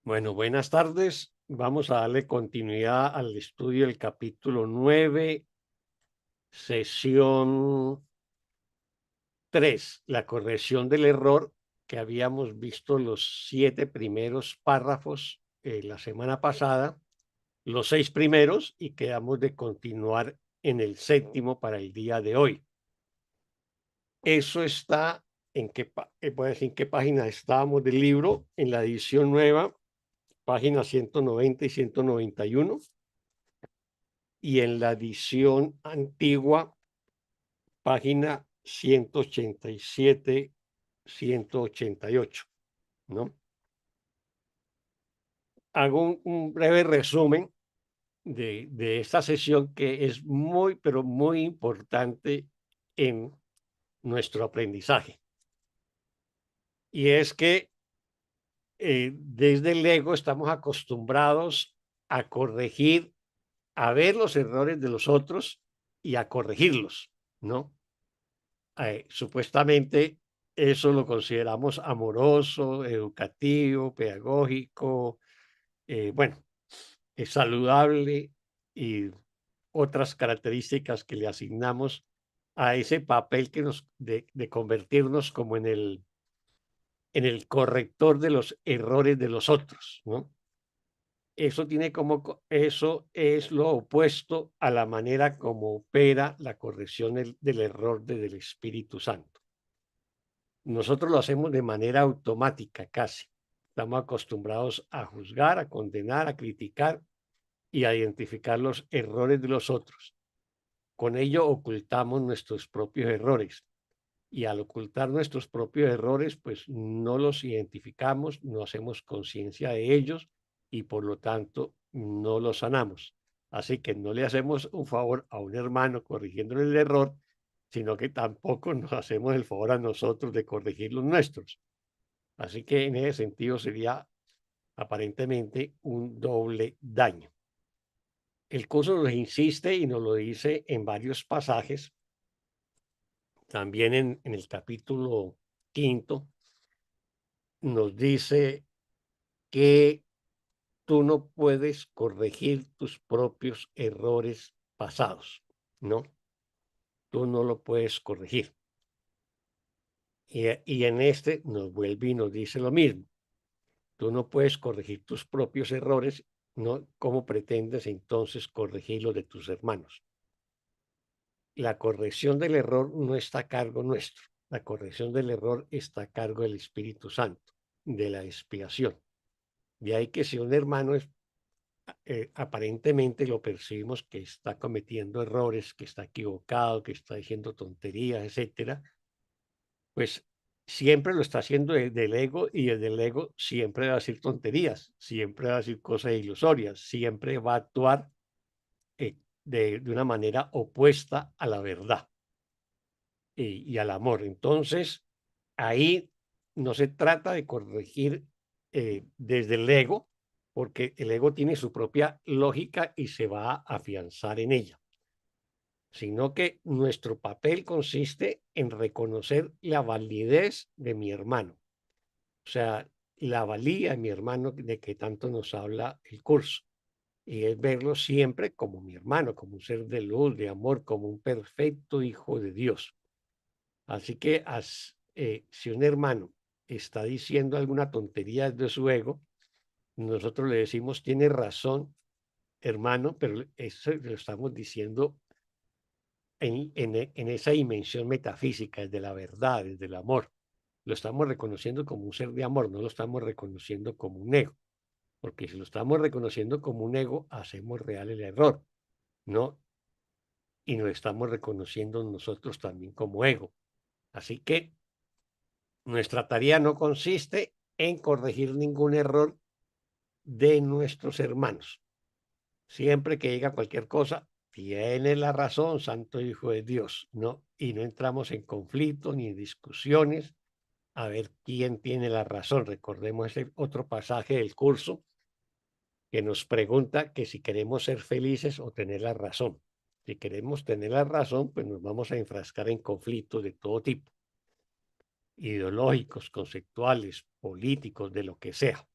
Bueno, buenas tardes. Vamos a darle continuidad al estudio del capítulo 9, sesión 3, la corrección del error, que habíamos visto los 7 primeros párrafos la semana pasada, los 6 primeros, y quedamos de continuar en el séptimo para el día de hoy. Eso está en qué, voy a decir en qué página estábamos del libro, en la edición nueva, página 190 y 191. Y en la edición antigua, página 187, 188, ¿no? Hago un breve resumen de esta sesión que es muy, pero muy importante en nuestro aprendizaje. Y es que desde el ego estamos acostumbrados a corregir, a ver los errores de los otros y a corregirlos, ¿no? Supuestamente eso lo consideramos amoroso, educativo, pedagógico, bueno, es saludable y otras características que le asignamos a ese papel que nos de convertirnos como en el corrector de los errores de los otros, ¿no? Eso tiene como eso es lo opuesto a la manera como opera la corrección del error del Espíritu Santo. Nosotros lo hacemos de manera automática casi. Estamos acostumbrados a juzgar, a condenar, a criticar y a identificar los errores de los otros. Con ello ocultamos nuestros propios errores y al ocultar nuestros propios errores, pues no los identificamos, no hacemos conciencia de ellos y por lo tanto no los sanamos. Así que no le hacemos un favor a un hermano corrigiéndole el error, sino que tampoco nos hacemos el favor a nosotros de corregir los nuestros. Así que en ese sentido sería aparentemente un doble daño. El curso nos insiste y nos lo dice en varios pasajes, también en el capítulo quinto, nos dice que tú no puedes corregir tus propios errores pasados, ¿no? Tú no lo puedes corregir. Y en este nos vuelve y nos dice lo mismo. Tú no puedes corregir tus propios errores, ¿no? ¿Cómo pretendes entonces corregir los de tus hermanos? La corrección del error no está a cargo nuestro. La corrección del error está a cargo del Espíritu Santo, de la expiación. De ahí que si un hermano es, aparentemente lo percibimos que está cometiendo errores, que está equivocado, que está diciendo tonterías, etcétera, pues siempre lo está haciendo del ego y desde el ego siempre va a decir tonterías, siempre va a decir cosas ilusorias, siempre va a actuar de una manera opuesta a la verdad y al amor. Entonces, ahí no se trata de corregir desde el ego, porque el ego tiene su propia lógica y se va a afianzar en ella, sino que nuestro papel consiste en reconocer la validez de mi hermano, o sea, la valía de mi hermano de que tanto nos habla el curso. Y es verlo siempre como mi hermano, como un ser de luz, de amor, como un perfecto hijo de Dios. Así que si un hermano está diciendo alguna tontería de su ego, nosotros le decimos, tiene razón, hermano, pero eso lo estamos diciendo en esa dimensión metafísica, desde la verdad, desde el amor. Lo estamos reconociendo como un ser de amor, no lo estamos reconociendo como un ego, porque si lo estamos reconociendo como un ego, hacemos real el error, ¿no? Y nos estamos reconociendo nosotros también como ego. Así que nuestra tarea no consiste en corregir ningún error de nuestros hermanos. Siempre que diga cualquier cosa, tiene la razón, Santo Hijo de Dios, ¿no? Y no entramos en conflicto ni en discusiones a ver quién tiene la razón. Recordemos ese otro pasaje del curso que nos pregunta que si queremos ser felices o tener la razón. Si queremos tener la razón, pues nos vamos a enfrascar en conflictos de todo tipo, ideológicos, conceptuales, políticos, de lo que sea.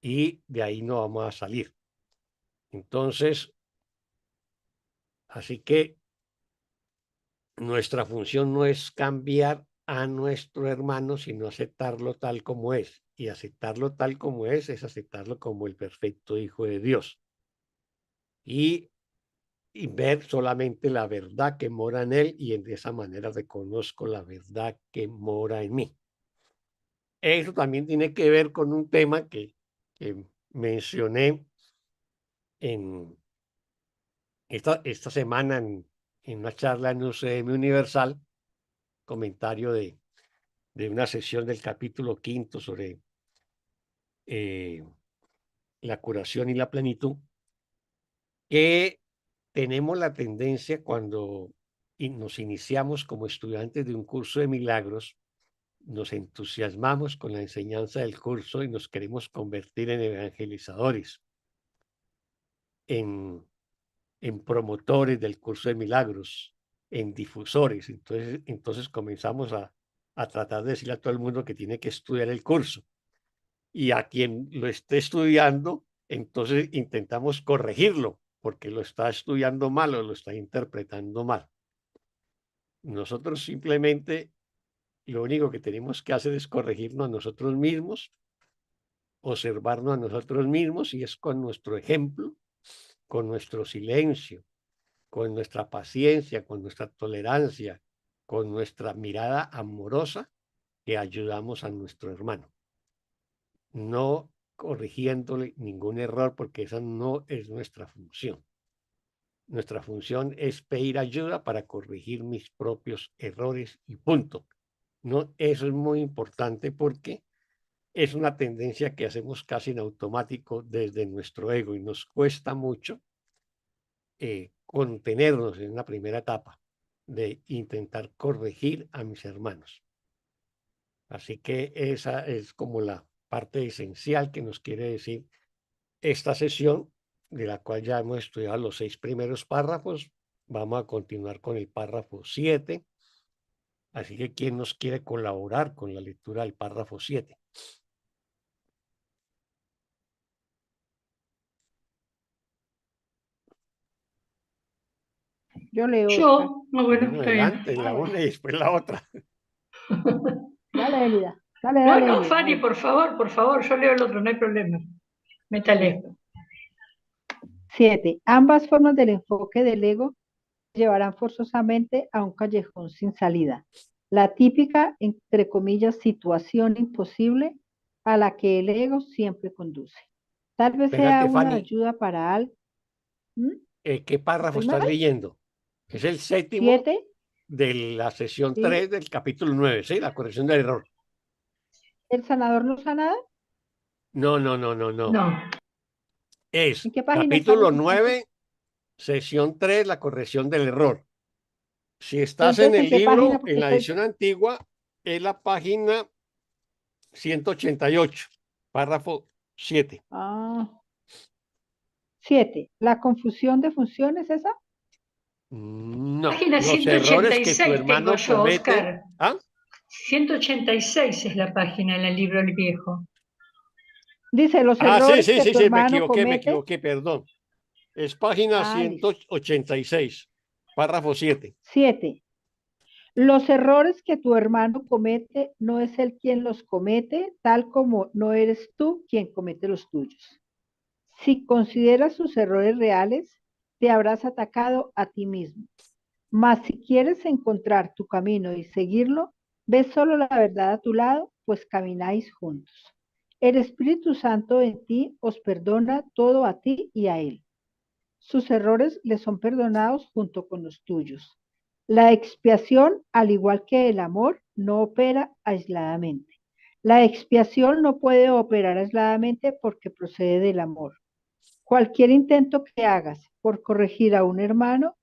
y de ahí no vamos a salir. Entonces, así que nuestra función no es cambiar a nuestro hermano, sino aceptarlo tal como es. Y aceptarlo tal como es aceptarlo como el perfecto Hijo de Dios. Y, y ver solamente la verdad que mora en él y de esa manera reconozco la verdad que mora en mí. Eso también tiene que ver con un tema que mencioné en esta semana en una charla en UCM Universal, comentario de una sesión del capítulo quinto sobre eh, la curación y la plenitud, que tenemos la tendencia cuando nos iniciamos como estudiantes de un curso de milagros, nos entusiasmamos con la enseñanza del curso y nos queremos convertir en evangelizadores, en, en promotores del curso de milagros, en difusores. Entonces comenzamos a tratar de decirle a todo el mundo que tiene que estudiar el curso. Y a quien lo esté estudiando, entonces intentamos corregirlo, porque lo está estudiando mal o lo está interpretando mal. Nosotros simplemente lo único que tenemos que hacer es corregirnos a nosotros mismos, observarnos a nosotros mismos y es con nuestro ejemplo, con nuestro silencio, con nuestra paciencia, con nuestra tolerancia, con nuestra mirada amorosa que ayudamos a nuestro hermano. No corrigiéndole ningún error, porque esa no es nuestra función. Nuestra función es pedir ayuda para corregir mis propios errores y punto. No, eso es muy importante porque es una tendencia que hacemos casi en automático desde nuestro ego y nos cuesta mucho contenernos en una primera etapa de intentar corregir a mis hermanos. Así que esa es como la parte esencial que nos quiere decir esta sesión, de la cual ya hemos estudiado los 6 primeros párrafos. Vamos a continuar con el párrafo 7. Así que, ¿quién nos quiere colaborar con la lectura del párrafo 7? Yo leo, Oscar. Yo, bueno, Bueno, está bien. adelante, la Bueno. una y después la otra. Dale, Elida. Dale, No, dale, no, Elida. Fanny, Dale. por favor, yo leo el otro, no hay problema. Métale. Listo. 7. Ambas formas del enfoque del ego llevarán forzosamente a un callejón sin salida. La típica, entre comillas, situación imposible a la que el ego siempre conduce. Tal vez sea Espérate, una Fanny, ayuda para algo. ¿qué párrafo ¿Estoy estás mal? leyendo? Es el séptimo 7. de la sesión Sí. 3 del capítulo 9, ¿sí? La corrección del error. ¿El sanador no sana? No, no, no, no, no. No, Es ¿En qué página capítulo estamos entonces? 9, sesión 3, la corrección del error. Si estás en Entonces, ¿en el qué página? libro, Porque en la estoy... edición antigua, es la página 188, párrafo 7. Ah, 7. ¿La confusión de funciones esa? No, página los errores que tu 186 tengo hermano yo, comete. Oscar. ¿Ah? 186 es la página en el libro El Viejo. Dice, los Ah, sí, errores sí, que sí, tu sí, hermano me comete. equivoqué, perdón. Es página Ah, listo. 186, párrafo 7. 7. Los errores que tu hermano comete no es él quien los comete, tal como no eres tú quien comete los tuyos. Si consideras sus errores reales, te habrás atacado a ti mismo. Mas si quieres encontrar tu camino y seguirlo, ves solo la verdad a tu lado, pues camináis juntos. El Espíritu Santo en ti os perdona todo a ti y a él. Sus errores le son perdonados junto con los tuyos. La expiación, al igual que el amor, no opera aisladamente. La expiación no puede operar aisladamente porque procede del amor. Cualquier intento que hagas por corregir a un hermano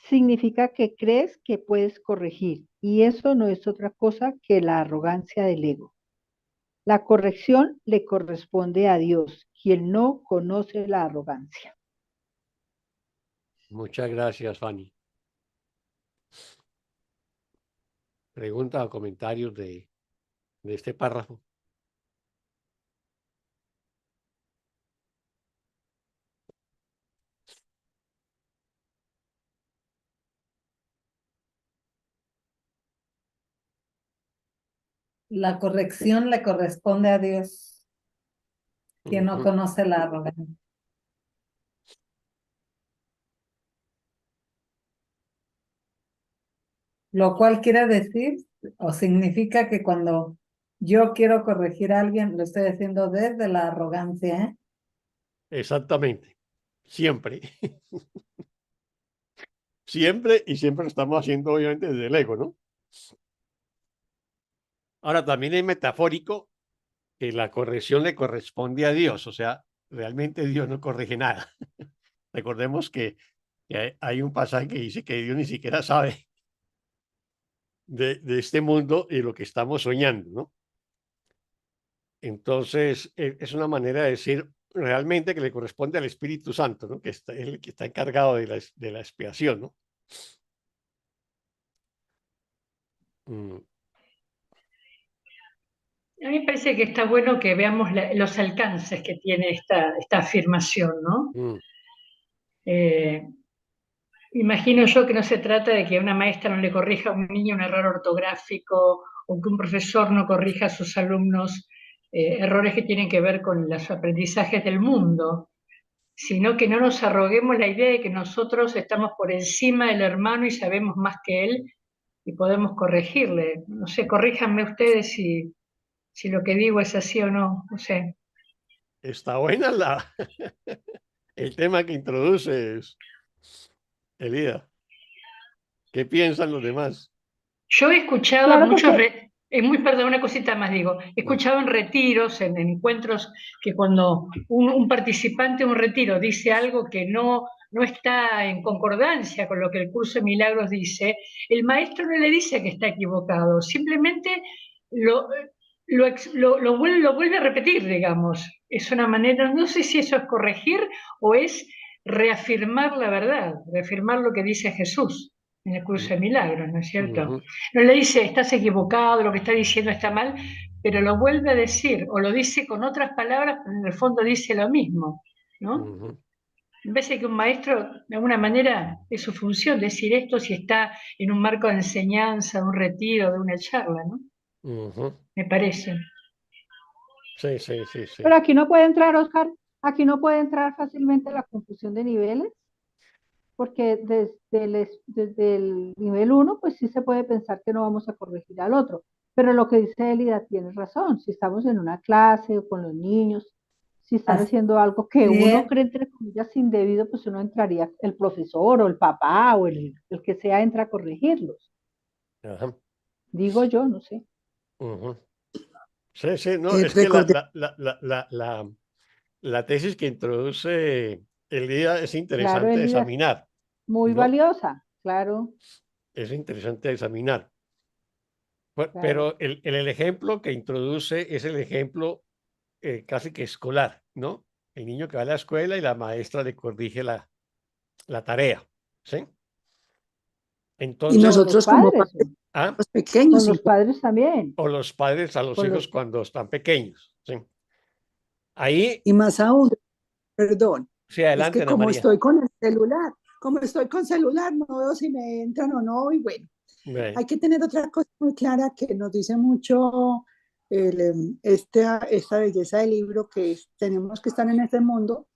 significa que crees que puedes corregir, y eso no es otra cosa que la arrogancia del ego. La corrección le corresponde a Dios, quien no conoce la arrogancia. Muchas gracias, Fanny. Preguntas o comentarios de este párrafo. La corrección le corresponde a Dios, quien no Ujú. conoce la arrogancia. Lo cual quiere decir o significa que cuando yo quiero corregir a alguien, lo estoy haciendo desde la arrogancia, ¿eh? Exactamente. Siempre. Siempre y siempre lo estamos haciendo, obviamente, desde el ego, ¿no? Ahora, también es metafórico que la corrección le corresponde a Dios, o sea, realmente Dios no corrige nada. Recordemos que hay un pasaje que dice que Dios ni siquiera sabe de este mundo y lo que estamos soñando, ¿no? Entonces, es una manera de decir realmente que le corresponde al Espíritu Santo, ¿no? Que está, el que está encargado de la expiación, ¿no? Mm, A mí me parece que está bueno que veamos los alcances que tiene esta afirmación, ¿no? mm, Eh, Imagino yo que no se trata de que una maestra no le corrija a un niño un error ortográfico o que un profesor no corrija a sus alumnos errores que tienen que ver con los aprendizajes del mundo, sino que no nos arroguemos la idea de que nosotros estamos por encima del hermano y sabemos más que él y podemos corregirle. No sé, corríjanme ustedes si lo que digo es así o no, no sé. está buena el tema que introduces, Elida. ¿Qué piensan los demás? Yo he escuchado Claro, muchos, porque muy perdón, una cosita más digo, he Mm, escuchado en retiros, en encuentros, que cuando un participante de un retiro dice algo que no está en concordancia con lo que el curso de milagros dice, el maestro no le dice que está equivocado, simplemente lo, lo vuelve a repetir, digamos. Es una manera, no sé si eso es corregir o es reafirmar la verdad, reafirmar lo que dice Jesús en el curso mm, de milagros, ¿no es cierto? ujú, No le dice, estás equivocado, lo que está diciendo está mal, pero lo vuelve a decir, o lo dice con otras palabras, pero en el fondo dice lo mismo, ¿no? ujú, En vez de que un maestro, de alguna manera, es su función decir esto si está en un marco de enseñanza, de un retiro, de una charla, ¿no? ujú. Me parece. Sí, sí, sí, pero sí. aquí no puede entrar, Oscar, aquí no puede entrar fácilmente la confusión de niveles, porque desde el nivel uno, pues sí se puede pensar que no vamos a corregir al otro. Pero lo que dice Elida tiene razón. Si estamos en una clase o con los niños, si están Así haciendo algo que uno es. cree, entre comillas, indebido, pues uno entraría, el profesor o el papá o el que sea entra a corregirlos. Ajá, Digo yo, no sé. ujú. Sí, sí, no, es que Recordé, la tesis que introduce Elida es Claro, interesante de Elida, examinar, muy ¿no? valiosa. Claro, Es interesante de examinar. claro. Pero el ejemplo que introduce es el ejemplo casi que escolar, ¿no? El niño que va a la escuela y la maestra le corrige la tarea, ¿sí? y Con Entonces, los nosotros como padres, padres ah, con pequeños los igual. padres también. o los padres a los Con hijos los, cuando están pequeños, ¿sí? Ahí, Y más aún, perdón, sí, es adelante, que Ana como María. estoy con el celular, como estoy con celular, no veo si me entran o no, y bueno, Ve, hay que tener otra cosa muy clara que nos dice mucho esta belleza del libro, que es, tenemos que estar en este mundo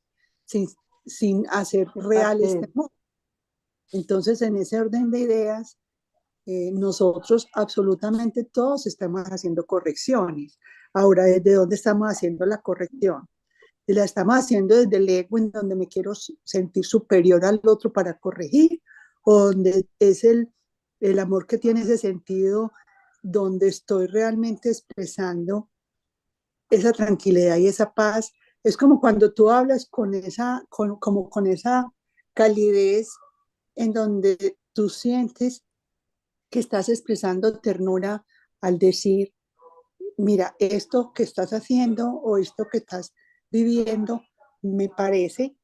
sin, sin hacer real parte este de, mundo. Entonces, en ese orden de ideas, nosotros absolutamente todos estamos haciendo correcciones. Ahora, ¿desde dónde estamos haciendo la corrección? La estamos haciendo desde el ego, en donde me quiero sentir superior al otro para corregir, o donde es el amor que tiene ese sentido, donde estoy realmente expresando esa tranquilidad y esa paz. Es como cuando tú hablas con como con esa calidez en donde tú sientes que estás expresando ternura al decir, mira, esto que estás haciendo o esto que estás viviendo, me parece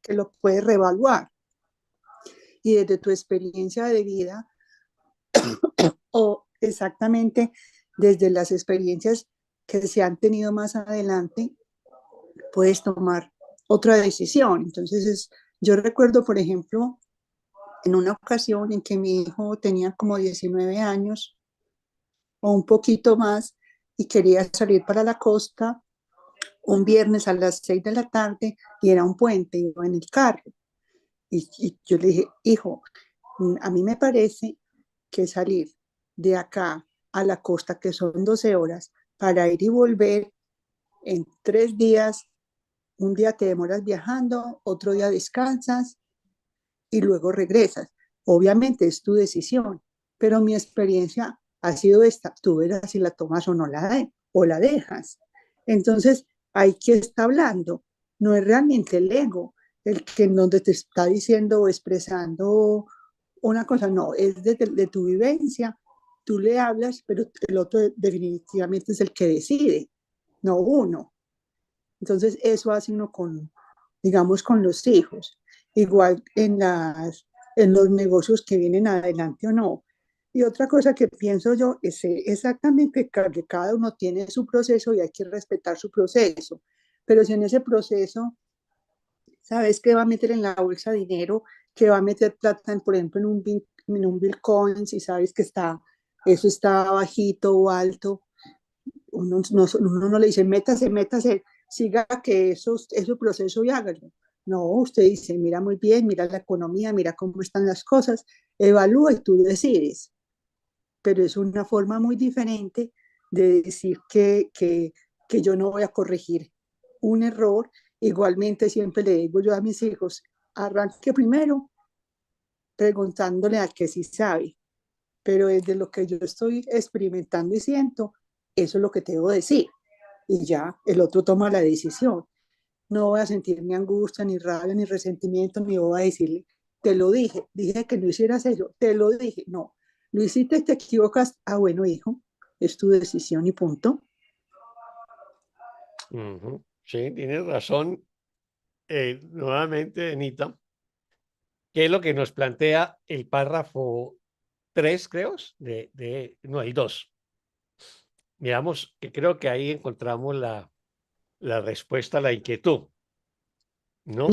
que lo puedes reevaluar. Y desde tu experiencia de vida o exactamente desde las experiencias que se han tenido más adelante, puedes tomar otra decisión. Entonces, yo recuerdo, por ejemplo, en una ocasión en que mi hijo tenía como 19 años o un poquito más y quería salir para la costa un viernes a las 6 de la tarde y era un puente, iba en el carro. Y yo le dije, hijo, a mí me parece que salir de acá a la costa, que son 12 horas, para ir y volver en 3 días, un día te demoras viajando, otro día descansas y luego regresas. Obviamente es tu decisión, pero mi experiencia ha sido esta, tú verás si la tomas o no o la dejas. Entonces, hay que estar hablando, no es realmente el ego, el que en donde te está diciendo o expresando una cosa, no, es de tu vivencia, tú le hablas, pero el otro definitivamente es el que decide, no uno. Entonces, eso hace uno con, digamos, con los hijos. Igual en los negocios que vienen adelante o no. Y otra cosa que pienso yo es exactamente que cada uno tiene su proceso y hay que respetar su proceso. Pero si en ese proceso sabes que va a meter en la bolsa dinero, que va a meter plata, por ejemplo, en un Bitcoin, si sabes que eso está bajito o alto, uno no le dice, métase, métase, siga que eso es su proceso y hágalo. No, usted dice, mira muy bien, mira la economía, mira cómo están las cosas, evalúa y tú decides. Pero es una forma muy diferente de decir que yo no voy a corregir un error. Igualmente siempre le digo yo a mis hijos, arranque primero preguntándole al que sí sabe, pero desde lo que yo estoy experimentando y siento, eso es lo que te debo decir. Y ya el otro toma la decisión. No voy a sentir ni angustia, ni rabia, ni resentimiento, ni voy a decirle, te lo dije que no hicieras eso, te lo dije. No, lo hiciste, te equivocas. Ah, bueno, hijo, es tu decisión y punto. Sí, tienes razón. Nuevamente, Anita, ¿qué es lo que nos plantea el párrafo 3, creo? No, el 2. Miramos que creo que ahí encontramos la respuesta a la inquietud, ¿no?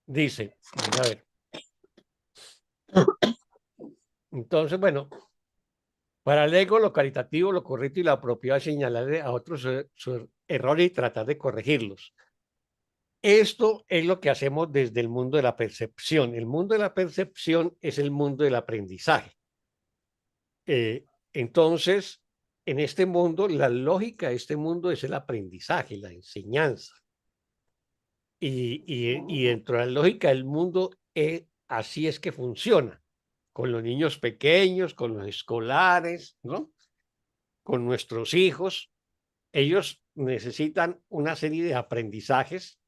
Dice, a ver. Entonces, bueno, para el ego, lo caritativo, lo correcto y lo apropiado es señalarle a otros sus errores y tratar de corregirlos. Esto es lo que hacemos desde el mundo de la percepción. El mundo de la percepción es el mundo del aprendizaje. Entonces, en este mundo, la lógica de este mundo es el aprendizaje, la enseñanza. Y dentro de la lógica del mundo, así es que funciona. Con los niños pequeños, con los escolares, ¿no? Con nuestros hijos. Ellos necesitan una serie de aprendizajes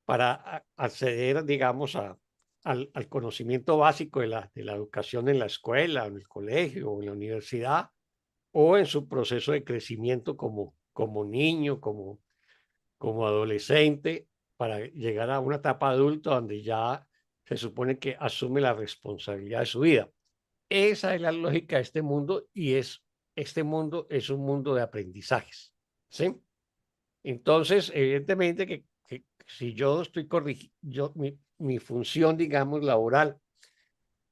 para acceder, digamos, al conocimiento básico de la educación en la escuela, en el colegio o en la universidad, o en su proceso de crecimiento como niño, como adolescente, para llegar a una etapa adulta donde ya se supone que asume la responsabilidad de su vida. Esa es la lógica de este mundo y este mundo es un mundo de aprendizajes, ¿sí? Entonces, evidentemente que si yo estoy corrigiendo, mi función, digamos, laboral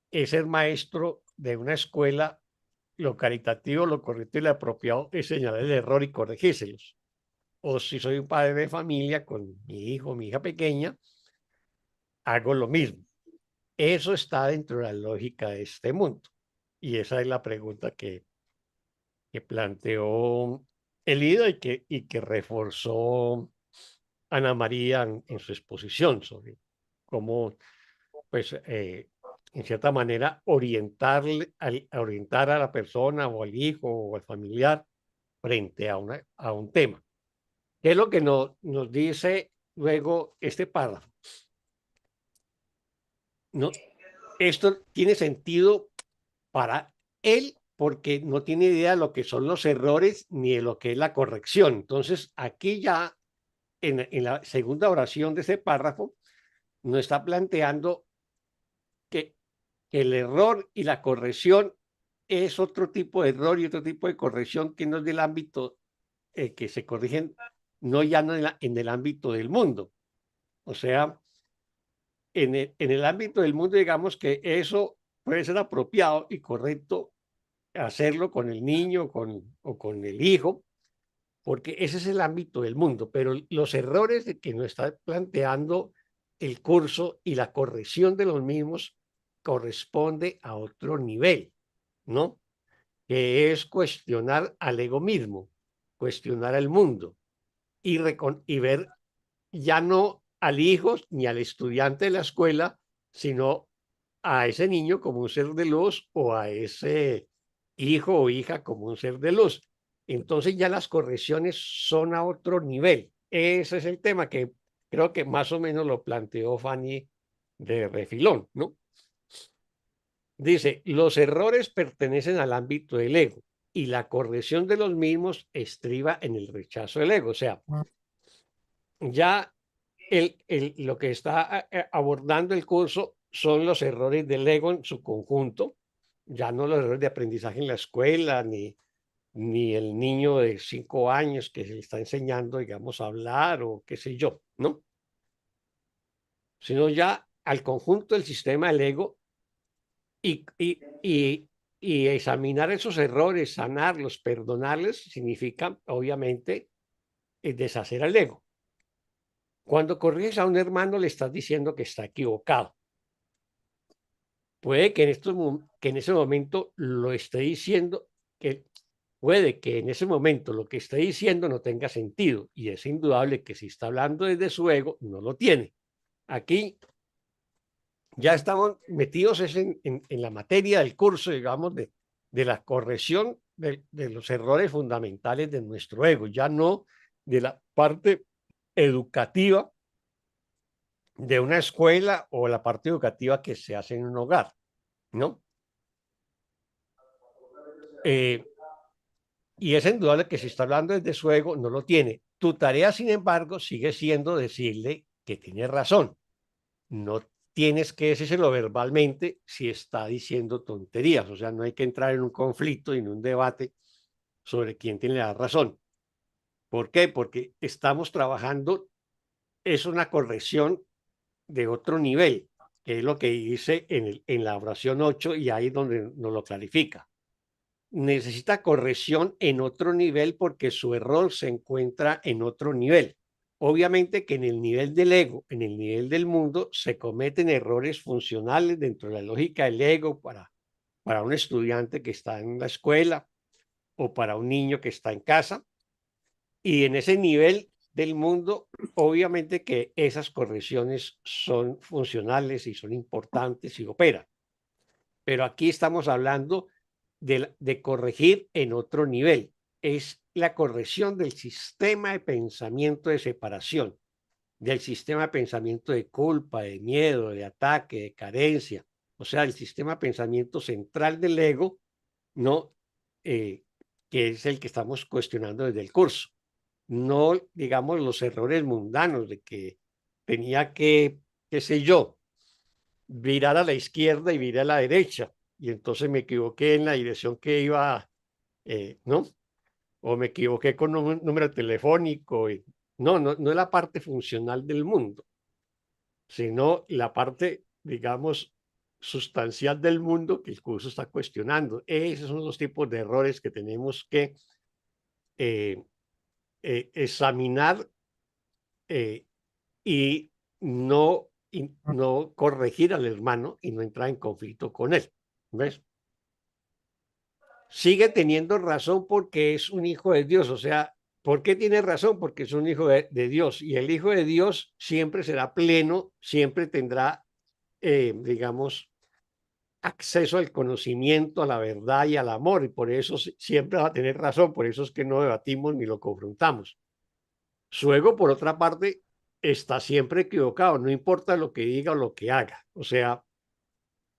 es ser maestro de una escuela, lo caritativo, lo correcto y lo apropiado es señalar el error y corregírselos. O si soy un padre de familia con mi hijo, mi hija pequeña, hago lo mismo. Eso está dentro de la lógica de este mundo. Y esa es la pregunta que planteó Elida y que reforzó Ana María en su exposición sobre cómo, pues, en cierta manera, orientar a la persona o al hijo o al familiar frente a un tema. ¿Qué es lo que nos dice luego este párrafo? No, esto tiene sentido para él porque no tiene idea de lo que son los errores ni de lo que es la corrección. Entonces, aquí ya en la segunda oración de ese párrafo nos está planteando que el error y la corrección es otro tipo de error y otro tipo de corrección que no es del ámbito que se corrigen, no ya no en el ámbito del mundo. O sea, en el ámbito del mundo, digamos que eso puede ser apropiado y correcto hacerlo con el niño o con el hijo, porque ese es el ámbito del mundo, pero los errores de que nos está planteando el curso y la corrección de los mismos corresponde a otro nivel, ¿no? Que es cuestionar al ego mismo, cuestionar al mundo y ver ya no al hijo ni al estudiante de la escuela, sino a ese niño como un ser de luz o a ese hijo o hija como un ser de luz. Entonces ya las correcciones son a otro nivel. Ese es el tema que creo que más o menos lo planteó Fanny de refilón, ¿no? Dice, los errores pertenecen al ámbito del ego y la corrección de los mismos estriba en el rechazo del ego. O sea, ya lo que está abordando el curso son los errores del ego en su conjunto, ya no los errores de aprendizaje en la escuela, ni el niño de 5 años que se le está enseñando, digamos, a hablar o qué sé yo, ¿no? Sino ya al conjunto del sistema del ego y, y, y, y examinar esos errores, sanarlos, perdonarles, significa, obviamente, deshacer al ego. Cuando corriges a un hermano, le estás diciendo que está equivocado. Puede que en ese momento lo esté diciendo, puede que en ese momento lo que esté diciendo no tenga sentido, y es indudable que si está hablando desde su ego, no lo tiene. Aquí ya estamos metidos en la materia del curso, digamos, de la corrección de los errores fundamentales de nuestro ego, ya no de la parte educativa de una escuela o la parte educativa que se hace en un hogar, ¿no? Y es indudable que si está hablando desde su ego, no lo tiene. Tu tarea, sin embargo, sigue siendo decirle que tiene razón. No tienes que decírselo verbalmente si está diciendo tonterías. O sea, no hay que entrar en un conflicto y en un debate sobre quién tiene la razón. ¿Por qué? Porque estamos trabajando, es una corrección de otro nivel, que es lo que dice en la oración 8 y ahí donde nos lo clarifica. Necesita corrección en otro nivel porque su error se encuentra en otro nivel. Obviamente que en el nivel del ego, en el nivel del mundo, se cometen errores funcionales dentro de la lógica del ego para un estudiante que está en la escuela o para un niño que está en casa. Y en ese nivel del mundo, obviamente que esas correcciones son funcionales y son importantes y operan. Pero aquí estamos hablando de corregir en otro nivel. Es la corrección del sistema de pensamiento de separación, del sistema de pensamiento de culpa, de miedo, de ataque, de carencia. O sea, el sistema de pensamiento central del ego, ¿no? Que es el que estamos cuestionando desde el curso. No, digamos, los errores mundanos de que tenía que, qué sé yo, virar a la izquierda y viré a la derecha. Y entonces me equivoqué en la dirección que iba, ¿no? O me equivoqué con un número telefónico. No es la parte funcional del mundo, sino la parte, digamos, sustancial del mundo que el curso está cuestionando. Esos son los tipos de errores que tenemos que examinar y no corregir al hermano y no entrar en conflicto con él. ¿Ves? Sigue teniendo razón porque es un hijo de Dios. O sea, ¿por qué tiene razón? Porque es un hijo de Dios. Y el hijo de Dios siempre será pleno, siempre tendrá, digamos, acceso al conocimiento, a la verdad y al amor. Y por eso siempre va a tener razón. Por eso es que no debatimos ni lo confrontamos. Su ego, por otra parte, está siempre equivocado. No importa lo que diga o lo que haga. O sea,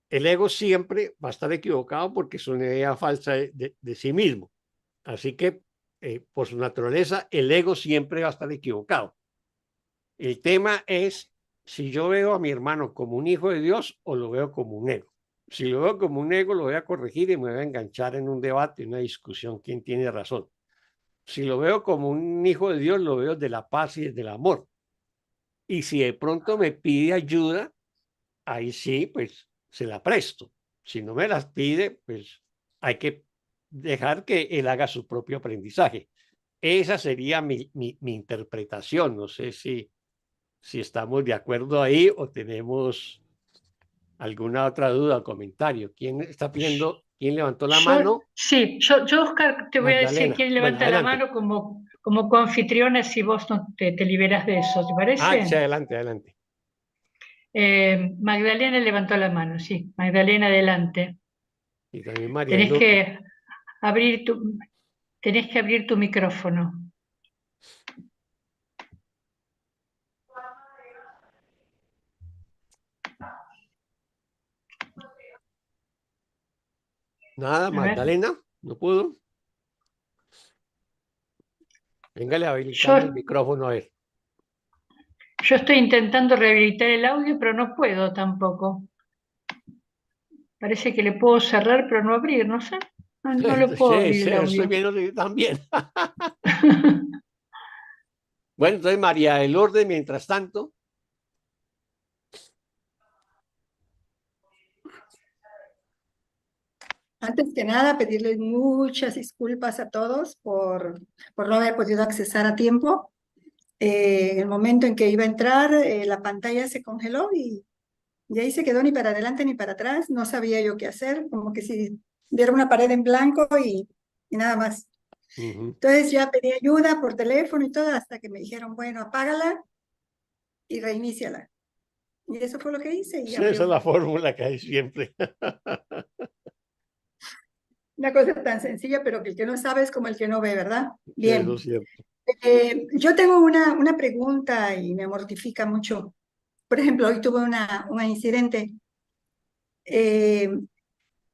el ego siempre va a estar equivocado porque es una idea falsa de sí mismo. Así que, por su naturaleza, el ego siempre va a estar equivocado. El tema es si yo veo a mi hermano como un hijo de Dios o lo veo como un ego. Si lo veo como un ego, lo voy a corregir y me voy a enganchar en un debate, en una discusión, quién tiene razón. Si lo veo como un hijo de Dios, lo veo de la paz y del amor. Y si de pronto me pide ayuda, ahí sí, pues se la presto. Si no me las pide, pues hay que dejar que él haga su propio aprendizaje. Esa sería mi interpretación. No sé si estamos de acuerdo ahí o tenemos alguna otra duda o comentario. ¿Quién está pidiendo? ¿Quién levantó la mano? Sí, yo, Oscar, te voy a decir Magdalena. quién Bueno, levanta la adelante. mano como coanfitriona si vos no te liberas de eso, ¿te Sí, parece? adelante, adelante. Magdalena levantó la mano, sí. Magdalena, adelante. Y también María de Tenés Lourdes. que tenés que abrir tu micrófono. Nada, A ver. Magdalena, no pudo. Véngale a habilitarle el Yo, micrófono a ver. yo estoy intentando rehabilitar el audio, pero no puedo tampoco. Parece que le puedo cerrar, pero no abrir, no sé. No lo puedo Sí, abrir sí, el estoy audio. viendo que también. Bueno, entonces María de Lourdes, mientras tanto. Antes que nada, pedirles muchas disculpas a todos por no haber podido accesar a tiempo. En el momento en que iba a entrar, la pantalla se congeló y ahí se quedó ni para adelante ni para atrás. No sabía yo qué hacer, como que si viera una pared en blanco y nada más. Entonces ya pedí ayuda por teléfono y todo hasta que me dijeron, bueno, apágala y reiníciala. Y eso fue lo que hice y Sí, esa es abrió. la fórmula que hay siempre. Una cosa tan sencilla, pero que el que no sabe es como el que no ve, ¿verdad? Bien. Eso es cierto. Yo tengo una pregunta y me mortifica mucho. Por ejemplo, hoy tuve un incidente.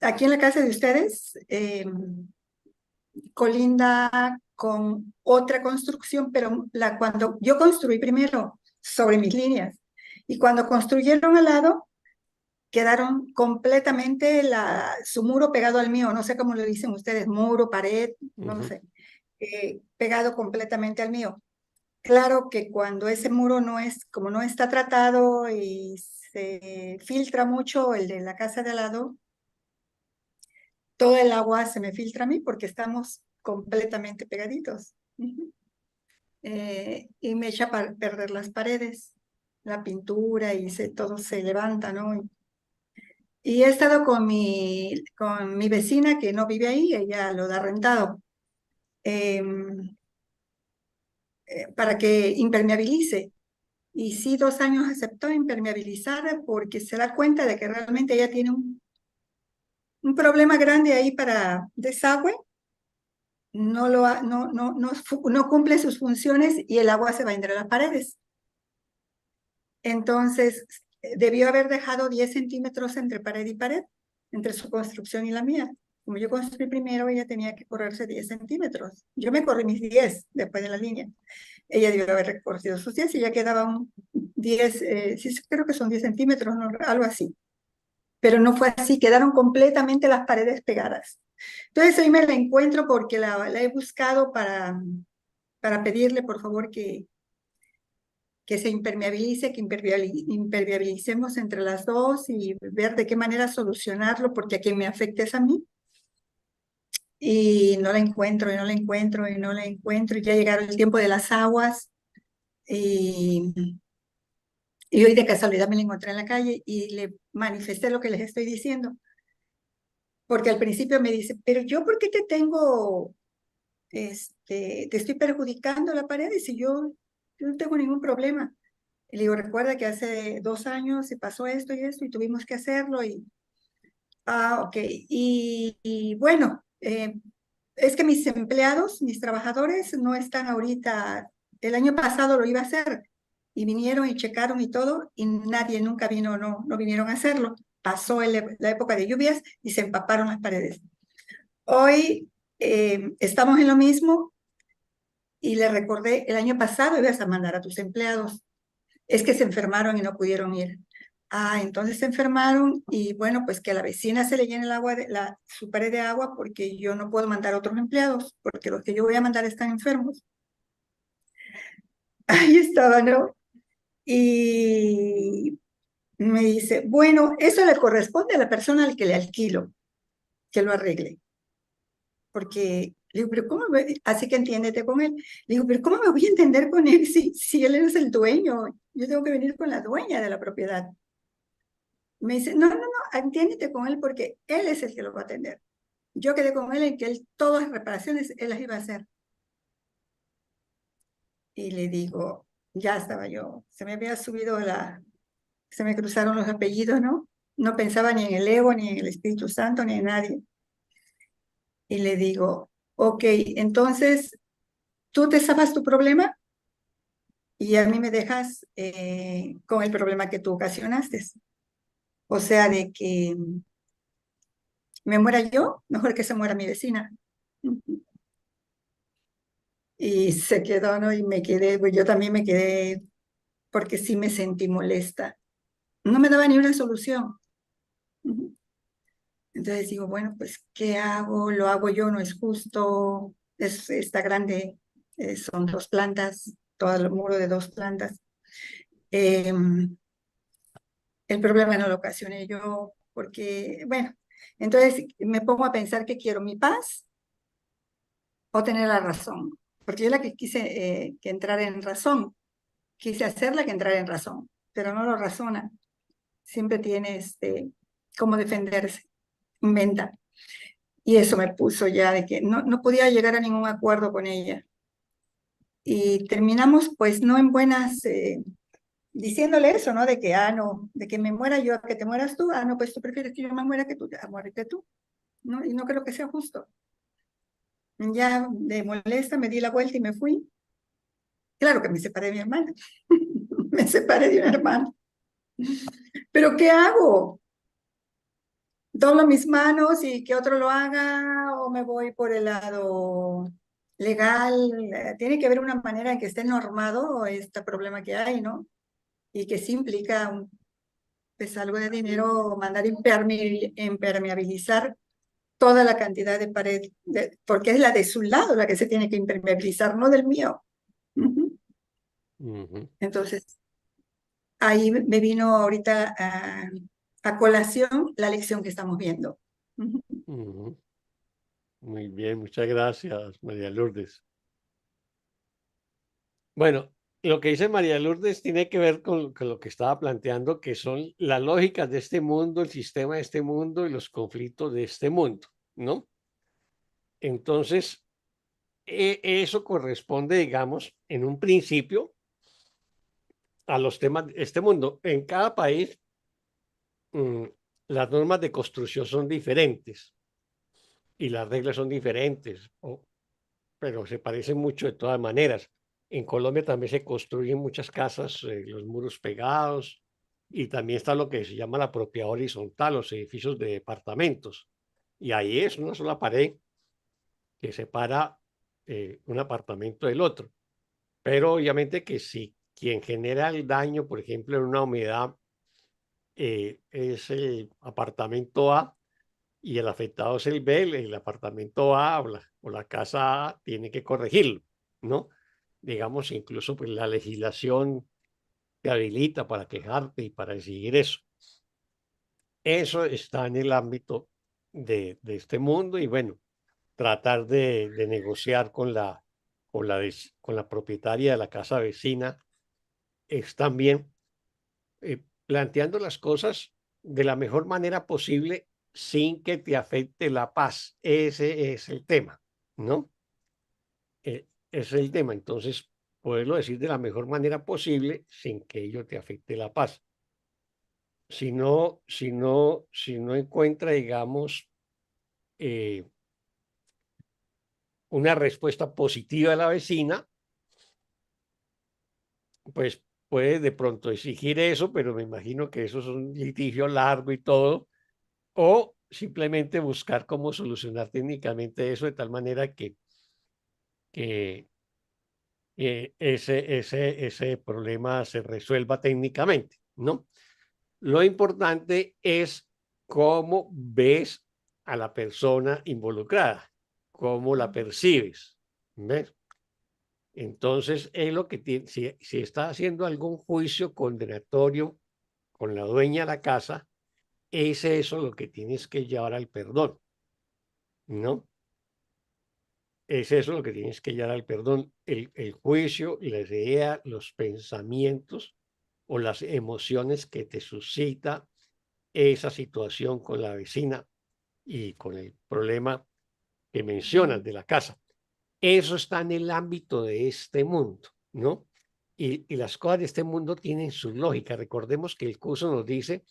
Aquí en la casa de ustedes, colinda con otra construcción, pero cuando yo construí primero sobre mis líneas y cuando construyeron al lado, quedaron completamente su muro pegado al mío. No sé cómo le dicen ustedes, muro, pared, no lo sé. Pegado completamente al mío. Claro que cuando ese muro como no está tratado y se filtra mucho el de la casa de al lado, todo el agua se me filtra a mí porque estamos completamente pegaditos. Y me echa a perder las paredes, la pintura y todo se levanta, ¿no? Y he estado con mi vecina que no vive ahí, ella lo da rentado. Para que impermeabilice. Y sí, 2 años aceptó impermeabilizar porque se da cuenta de que realmente ella tiene un problema grande ahí para desagüe, no cumple sus funciones y el agua se va entre las paredes. Entonces, debió haber dejado 10 centímetros entre pared y pared, entre su construcción y la mía. Como yo construí primero, ella tenía que correrse 10 centímetros. Yo me corrí mis 10 después de la línea. Ella debió haber recorrido sus 10 y ya quedaban 10, sí, creo que son 10 centímetros, ¿no? Algo así. Pero no fue así, quedaron completamente las paredes pegadas. Entonces hoy me la encuentro porque la he buscado para pedirle, por favor, que se impermeabilice, que impermeabilicemos entre las dos y ver de qué manera solucionarlo, porque a quien me afecta es a mí. Y no la encuentro, y no la encuentro, y no la encuentro, y ya llegaron el tiempo de las aguas, y hoy de casualidad me la encontré en la calle y le manifesté lo que les estoy diciendo. Porque al principio me dice, pero yo, ¿por qué te estoy perjudicando la pared? Y si yo no tengo ningún problema. Y le digo, recuerda que hace 2 años se pasó esto y esto y tuvimos que hacerlo. Ok. Y bueno, es que mis empleados, mis trabajadores no están ahorita. El año pasado lo iba a hacer y vinieron y checaron y todo y nadie nunca vino, no vinieron a hacerlo. Pasó la época de lluvias y se empaparon las paredes. Hoy estamos en lo mismo y le recordé, el año pasado ibas a mandar a tus empleados. Es que se enfermaron y no pudieron ir. Entonces se enfermaron y bueno, pues que a la vecina se le llene el agua, su pared de agua porque yo no puedo mandar a otros empleados, porque los que yo voy a mandar están enfermos. Ahí estaba, ¿no? Y me dice, bueno, eso le corresponde a la persona al que le alquilo, que lo arregle. porque le digo, pero ¿cómo así que entiéndete con él? Le digo, pero ¿cómo me voy a entender con él si él es el dueño? Yo tengo que venir con la dueña de la propiedad. Me dice, no, entiéndete con él porque él es el que lo va a atender. Yo quedé con él en que él, todas las reparaciones, él las iba a hacer. Y le digo, ya estaba yo, se me había subido se me cruzaron los apellidos, ¿no? No pensaba ni en el ego, ni en el Espíritu Santo, ni en nadie. Y le digo, ok, entonces, ¿tú te sabes tu problema? Y a mí me dejas con el problema que tú ocasionaste. O sea, de que me muera yo, mejor que se muera mi vecina. Y se quedó, ¿no? Y me quedé, pues yo también me quedé, porque sí me sentí molesta. No me daba ni una solución. Entonces digo, bueno, pues, ¿qué hago? Lo hago yo, no es justo. Está grande, son 2 plantas, todo el muro de 2 plantas. El problema no lo ocasioné yo, porque, bueno, entonces me pongo a pensar que quiero mi paz o tener la razón, porque yo la que quise que entrar en razón, quise hacerla que entrar en razón, pero no lo razona, siempre tiene cómo defenderse, inventa. Y eso me puso ya de que no podía llegar a ningún acuerdo con ella. Y terminamos pues no en buenas, diciéndole eso, ¿no? De que, no, de que me muera yo a que te mueras tú, no, pues tú prefieres que yo me muera que tú, muérete tú, ¿no? Y no creo que sea justo. Ya de molesta me di la vuelta y me fui. Claro que me separé de mi hermana, me separé de una hermana. ¿Pero qué hago? ¿Doblo mis manos y que otro lo haga o me voy por el lado legal? Tiene que haber una manera en que esté normado este problema que hay, ¿no? Y que sí implica pues algo de dinero, mandar impermeabilizar toda la cantidad de pared, porque es la de su lado la que se tiene que impermeabilizar, no del mío. Entonces, ahí me vino ahorita a colación la lección que estamos viendo. Muy bien, muchas gracias, María Lourdes. Bueno, lo que dice María Lourdes tiene que ver con lo que estaba planteando, que son las lógicas de este mundo, el sistema de este mundo y los conflictos de este mundo, ¿no? Entonces, eso corresponde, digamos, en un principio a los temas de este mundo. En cada país, las normas de construcción son diferentes y las reglas son diferentes, pero se parecen mucho de todas maneras. En Colombia también se construyen muchas casas, los muros pegados, y también está lo que se llama la propiedad horizontal, los edificios de departamentos. Y ahí es una sola pared que separa un apartamento del otro. Pero obviamente que si quien genera el daño, por ejemplo, en una humedad, es el apartamento A y el afectado es el B, el apartamento A o la casa A tiene que corregirlo, ¿no? Digamos, incluso pues, la legislación te habilita para quejarte y para exigir eso. Eso está en el ámbito de este mundo y bueno, tratar de negociar con la propietaria de la casa vecina es también planteando las cosas de la mejor manera posible sin que te afecte la paz. Ese es el tema, ¿no? Ese es el tema. Entonces, poderlo decir de la mejor manera posible sin que ello te afecte la paz. Si no encuentra, digamos, eh, una respuesta positiva de la vecina, pues puede de pronto exigir eso, pero me imagino que eso es un litigio largo y todo, o simplemente buscar cómo solucionar técnicamente eso de tal manera que ese problema se resuelva técnicamente, ¿no? Lo importante es cómo ves a la persona involucrada, cómo la percibes, ¿ves? Entonces, es lo que tiene, si está haciendo algún juicio condenatorio con la dueña de la casa, es eso lo que tienes que llevar al perdón, ¿no? es eso lo que tienes que llevar al perdón, el juicio, la idea, los pensamientos o las emociones que te suscita esa situación con la vecina y con el problema que mencionas de la casa. Eso está en el ámbito de este mundo, ¿no? Y las cosas de este mundo tienen su lógica. Recordemos que el curso nos dice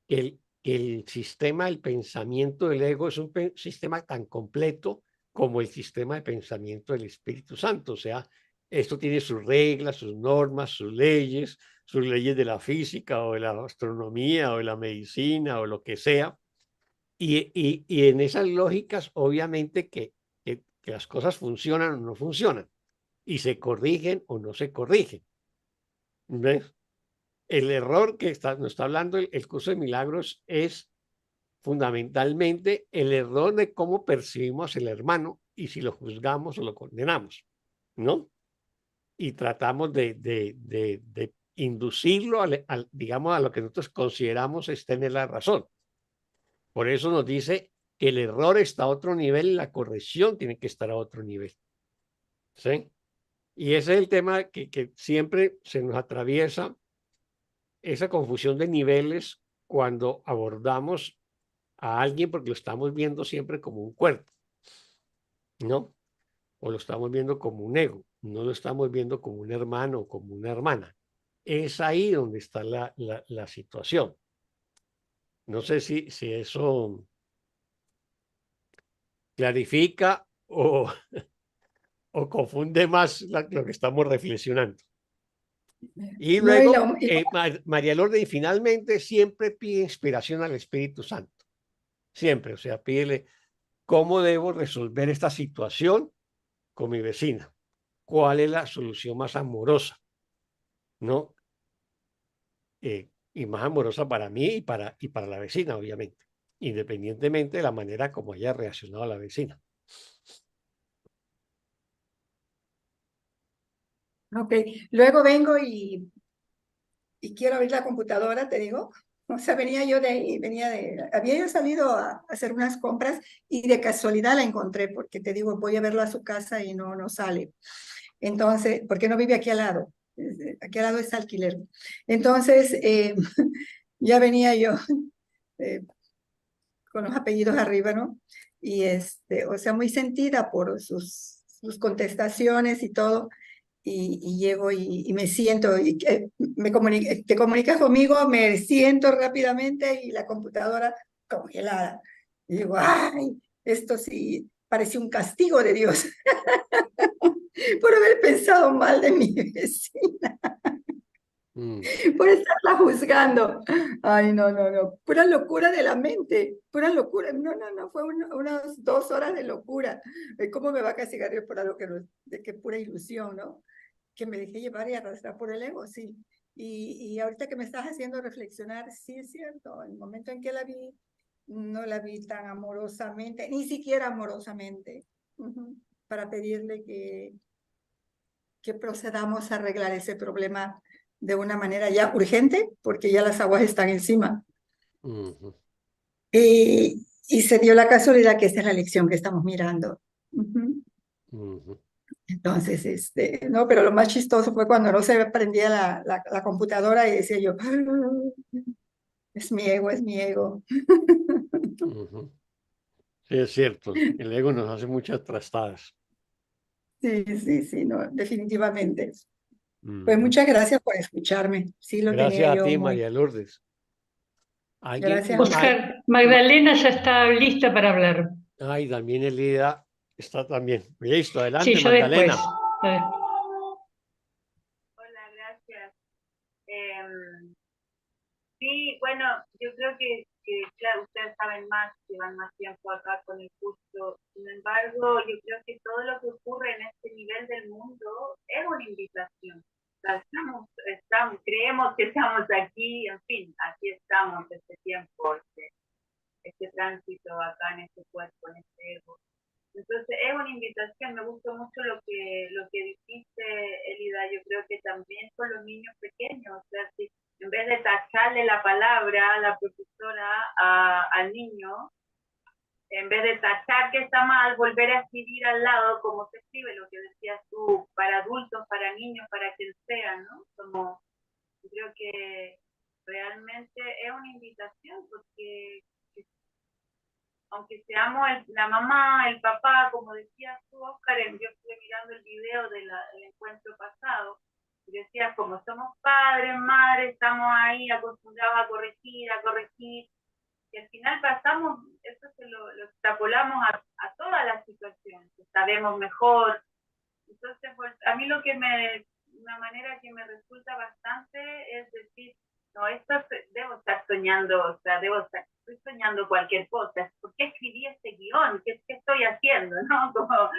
que el sistema del pensamiento del ego es un sistema tan completo como el sistema de pensamiento del Espíritu Santo. O sea, esto tiene sus reglas, sus normas, sus leyes de la física o de la astronomía o de la medicina o lo que sea. Y en esas lógicas, obviamente que las cosas funcionan o no funcionan y se corrigen o no se corrigen. ¿Ves? El error que nos está hablando el curso de milagros es fundamentalmente el error de cómo percibimos el hermano y si lo juzgamos o lo condenamos, ¿no? Y tratamos de inducirlo digamos, a lo que nosotros consideramos es tener la razón. Por eso nos dice que el error está a otro nivel y la corrección tiene que estar a otro nivel, ¿sí? Y ese es el tema que siempre se nos atraviesa, esa confusión de niveles cuando abordamos a alguien porque lo estamos viendo siempre como un cuerpo, ¿no? O lo estamos viendo como un ego, no lo estamos viendo como un hermano o como una hermana. Es ahí donde está la situación. No sé si eso clarifica o confunde más lo que estamos reflexionando. Y No, y luego, María Lourdes, y finalmente siempre pide inspiración al Espíritu Santo. Siempre, o sea, pídele cómo debo resolver esta situación con mi vecina. ¿Cuál es la solución más amorosa? ¿No? Y más amorosa para mí y para la vecina, obviamente, independientemente de la manera como haya reaccionado la vecina. ok. Luego vengo y quiero abrir la computadora, te digo. O sea, venía yo de ahí, había yo salido a hacer unas compras y de casualidad la encontré, porque te digo, voy a verlo a su casa y no sale. Entonces, porque no vive aquí al lado. Aquí al lado es alquiler. Entonces, ya venía yo con los apellidos arriba, ¿no? Y o sea, muy sentida por sus contestaciones y todo. Y llego y me siento, y te comunicas conmigo, me siento rápidamente y la computadora congelada. Y digo, ay, esto sí pareció un castigo de Dios por haber pensado mal de mi vecina, por estarla juzgando. Ay, no, pura locura de la mente, pura locura. No, fue unas 2 horas de locura. ¿Cómo me va a castigar Dios por algo que pura ilusión, ¿no? Que me dejé llevar y arrastrar por el ego, sí. Y ahorita que me estás haciendo reflexionar, sí es cierto, el momento en que la vi, no la vi tan amorosamente, ni siquiera amorosamente, para pedirle que procedamos a arreglar ese problema de una manera ya urgente, porque ya las aguas están encima. Y se dio la casualidad que esta es la lección que estamos mirando. Entonces, no, pero lo más chistoso fue cuando no se prendía la computadora y decía yo, es mi ego, es mi ego. Sí, es cierto, el ego nos hace muchas trastadas. Sí, no, definitivamente. Pues muchas gracias por escucharme. Sí, lo tenía Gracias a yo ti, muy. María Lourdes. Gracias a usted. Oscar, Magdalena ya está lista para hablar. Ay, también Elida está también. Listo, Sí, adelante, yo Magdalena. después. Hola, gracias. Sí, bueno, yo creo que claro, ustedes saben más, llevan más tiempo acá con el curso. Sin embargo, yo creo que todo lo que ocurre en este nivel del mundo es una invitación. O sea, creemos que estamos aquí, en fin, aquí estamos este tiempo, este tránsito acá en este cuerpo, en este ego. Entonces es una invitación, me gustó mucho lo que dijiste, Elida, yo creo que también con los niños pequeños, o sea, si en vez de tacharle la palabra a la profesora al niño, en vez de tachar que está mal, volver a escribir al lado como se escribe, lo que decías tú, para adultos, para niños, para quien sea, ¿no? Como, creo que realmente es una invitación, porque aunque seamos la mamá, el papá, como decías tú, Oscar, yo estuve mirando el video del encuentro pasado, y decías, como somos padres, madres, estamos ahí acostumbrados a corregir, y al final pasamos, eso se lo extrapolamos a todas las situaciones, sabemos mejor. Entonces, pues, a mí una manera que me resulta bastante es decir, no, debo estar soñando, o sea, estoy soñando cualquier cosa. ¿Por qué escribí este guión? ¿Qué estoy haciendo? ¿No? Como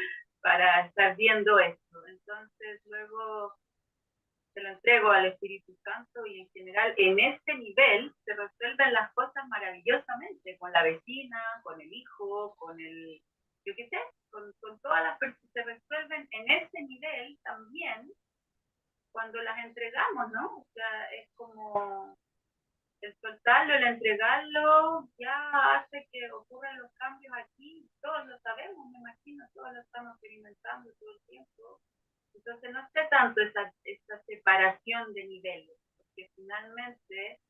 para estar viendo esto. Entonces, luego se lo entrego al Espíritu Santo y en general en este nivel se resuelven las cosas maravillosamente, con la vecina, con el hijo, con el, yo qué sé, con todas las personas, se resuelven en ese nivel también cuando las entregamos, ¿no? O sea, es como el soltarlo, el entregarlo, ya hace que ocurran los cambios aquí, todos lo sabemos, me imagino, todos lo estamos experimentando todo el tiempo. Entonces no sé tanto esa separación de niveles, porque finalmente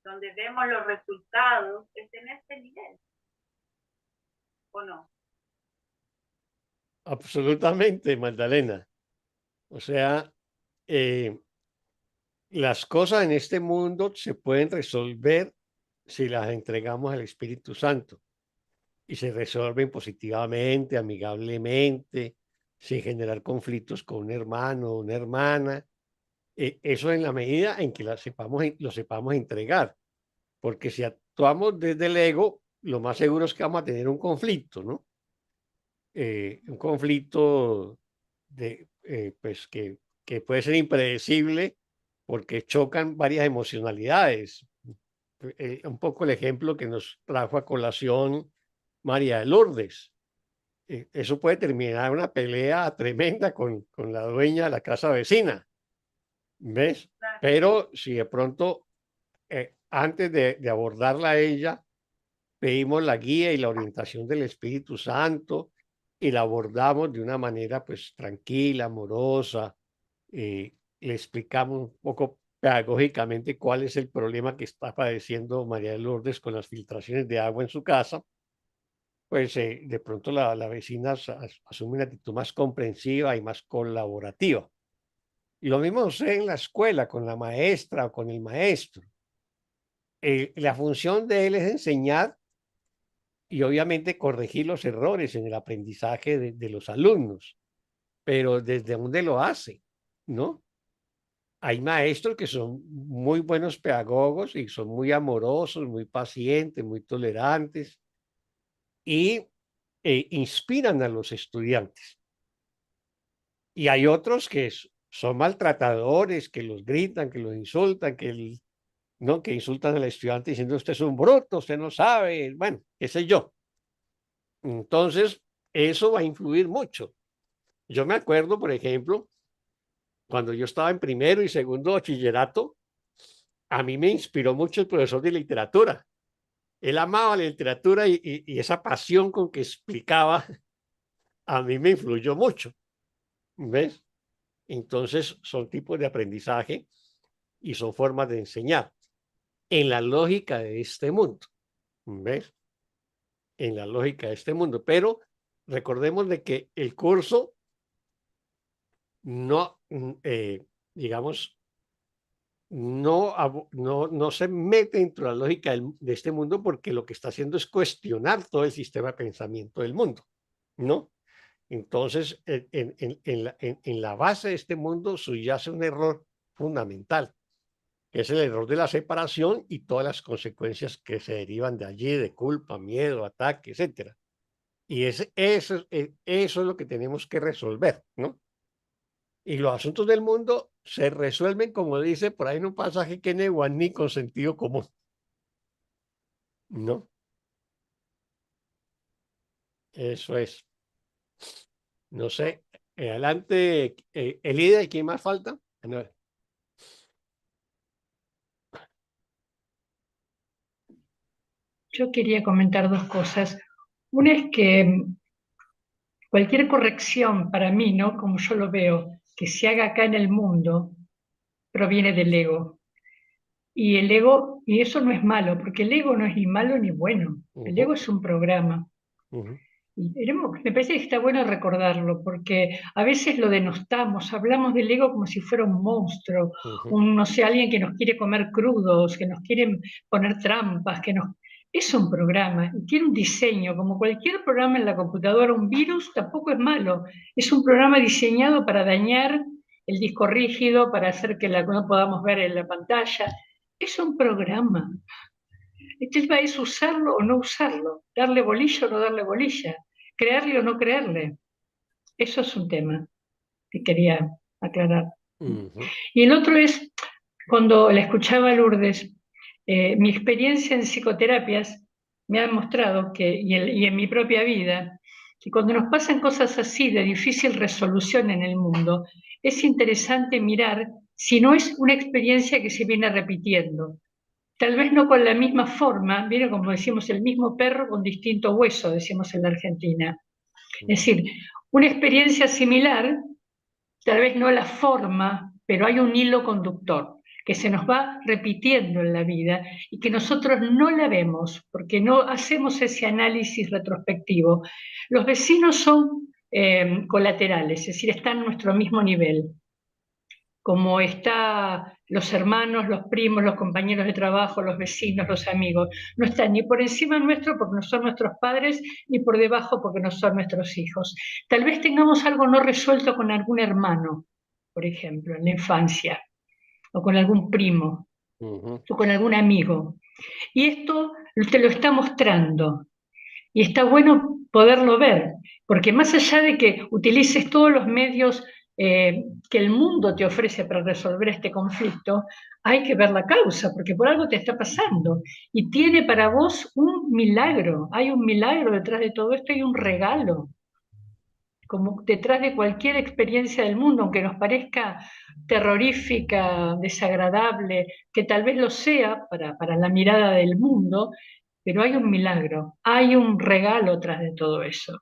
donde vemos los resultados es en este nivel, ¿o no? Absolutamente, Magdalena. O sea, las cosas en este mundo se pueden resolver si las entregamos al Espíritu Santo y se resuelven positivamente, amigablemente, sin generar conflictos con un hermano o una hermana. Eso en la medida en que lo sepamos entregar, porque si actuamos desde el ego, lo más seguro es que vamos a tener un conflicto, ¿no? Un conflicto pues que puede ser impredecible porque chocan varias emocionalidades. Un poco el ejemplo que nos trajo a colación María de Lourdes. Eso puede terminar en una pelea tremenda con la dueña de la casa vecina, ¿ves? Pero si de pronto, antes de abordarla a ella, pedimos la guía y la orientación del Espíritu Santo y la abordamos de una manera pues tranquila, amorosa, le explicamos un poco pedagógicamente cuál es el problema que está padeciendo María de Lourdes con las filtraciones de agua en su casa, pues de pronto la vecina asume una actitud más comprensiva y más colaborativa. Y lo mismo sucede en la escuela, con la maestra o con el maestro. La función de él es enseñar y obviamente corregir los errores en el aprendizaje de los alumnos, pero ¿desde dónde lo hace? ¿No? Hay maestros que son muy buenos pedagogos y son muy amorosos, muy pacientes, muy tolerantes y inspiran a los estudiantes. Y hay otros que son maltratadores, que los gritan, que los insultan, ¿no? Que insultan al estudiante diciendo usted es un bruto, usted no sabe, bueno, qué sé yo. Entonces, eso va a influir mucho. Yo me acuerdo, por ejemplo, cuando yo estaba en primero y segundo bachillerato, a mí me inspiró mucho el profesor de literatura. Él amaba la literatura y esa pasión con que explicaba, a mí me influyó mucho, ¿ves? Entonces, son tipos de aprendizaje y son formas de enseñar en la lógica de este mundo, ¿ves? En la lógica de este mundo. Pero recordemos de que el curso no, digamos, no se mete dentro de la lógica de este mundo porque lo que está haciendo es cuestionar todo el sistema de pensamiento del mundo, ¿no? Entonces, en la base de este mundo subyace un error fundamental, que es el error de la separación y todas las consecuencias que se derivan de allí, de culpa, miedo, ataque, etcétera. Y eso es lo que tenemos que resolver, ¿no? Y los asuntos del mundo se resuelven, como dice por ahí en un pasaje que ni con sentido común, ¿no? Eso es. No sé. Adelante, Elida, ¿y quién más falta? No. Yo quería comentar dos cosas. Una es que cualquier corrección para mí, ¿no? Como yo lo veo, que se haga acá en el mundo, proviene del ego. Y el ego, y eso no es malo, porque el ego no es ni malo ni bueno. El ego es un programa. Y me parece que está bueno recordarlo, porque a veces lo denostamos, hablamos del ego como si fuera un monstruo, no sé, alguien que nos quiere comer crudos, que nos quiere poner trampas, Es un programa y tiene un diseño, como cualquier programa en la computadora, un virus tampoco es malo, es un programa diseñado para dañar el disco rígido, para hacer que no podamos ver en la pantalla. Es un programa. El tema es usarlo o no usarlo, darle bolilla o no darle bolilla, creerle o no creerle. Eso es un tema que quería aclarar. Y el otro es, cuando la escuchaba a Lourdes, mi experiencia en psicoterapias me ha mostrado y en mi propia vida, que cuando nos pasan cosas así de difícil resolución en el mundo, es interesante mirar si no es una experiencia que se viene repitiendo. Tal vez no con la misma forma, viene como decimos, el mismo perro con distinto hueso, decimos en la Argentina. Es decir, una experiencia similar, tal vez no la forma, pero hay un hilo conductor que se nos va repitiendo en la vida y que nosotros no la vemos porque no hacemos ese análisis retrospectivo. Los vecinos son colaterales, es decir, están a nuestro mismo nivel, como está los hermanos, los primos, los compañeros de trabajo, los vecinos, los amigos. No están ni por encima nuestro porque no son nuestros padres, ni por debajo porque no son nuestros hijos. Tal vez tengamos algo no resuelto con algún hermano, por ejemplo, en la infancia, o con algún primo, o con algún amigo. Y esto te lo está mostrando. Y está bueno poderlo ver, porque más allá de que utilices todos los medios que el mundo te ofrece para resolver este conflicto, hay que ver la causa, porque por algo te está pasando. Y tiene para vos un milagro, hay un milagro detrás de todo esto, hay un regalo. Como detrás de cualquier experiencia del mundo, aunque nos parezca terrorífica, desagradable, que tal vez lo sea para la mirada del mundo, pero hay un milagro, hay un regalo tras de todo eso.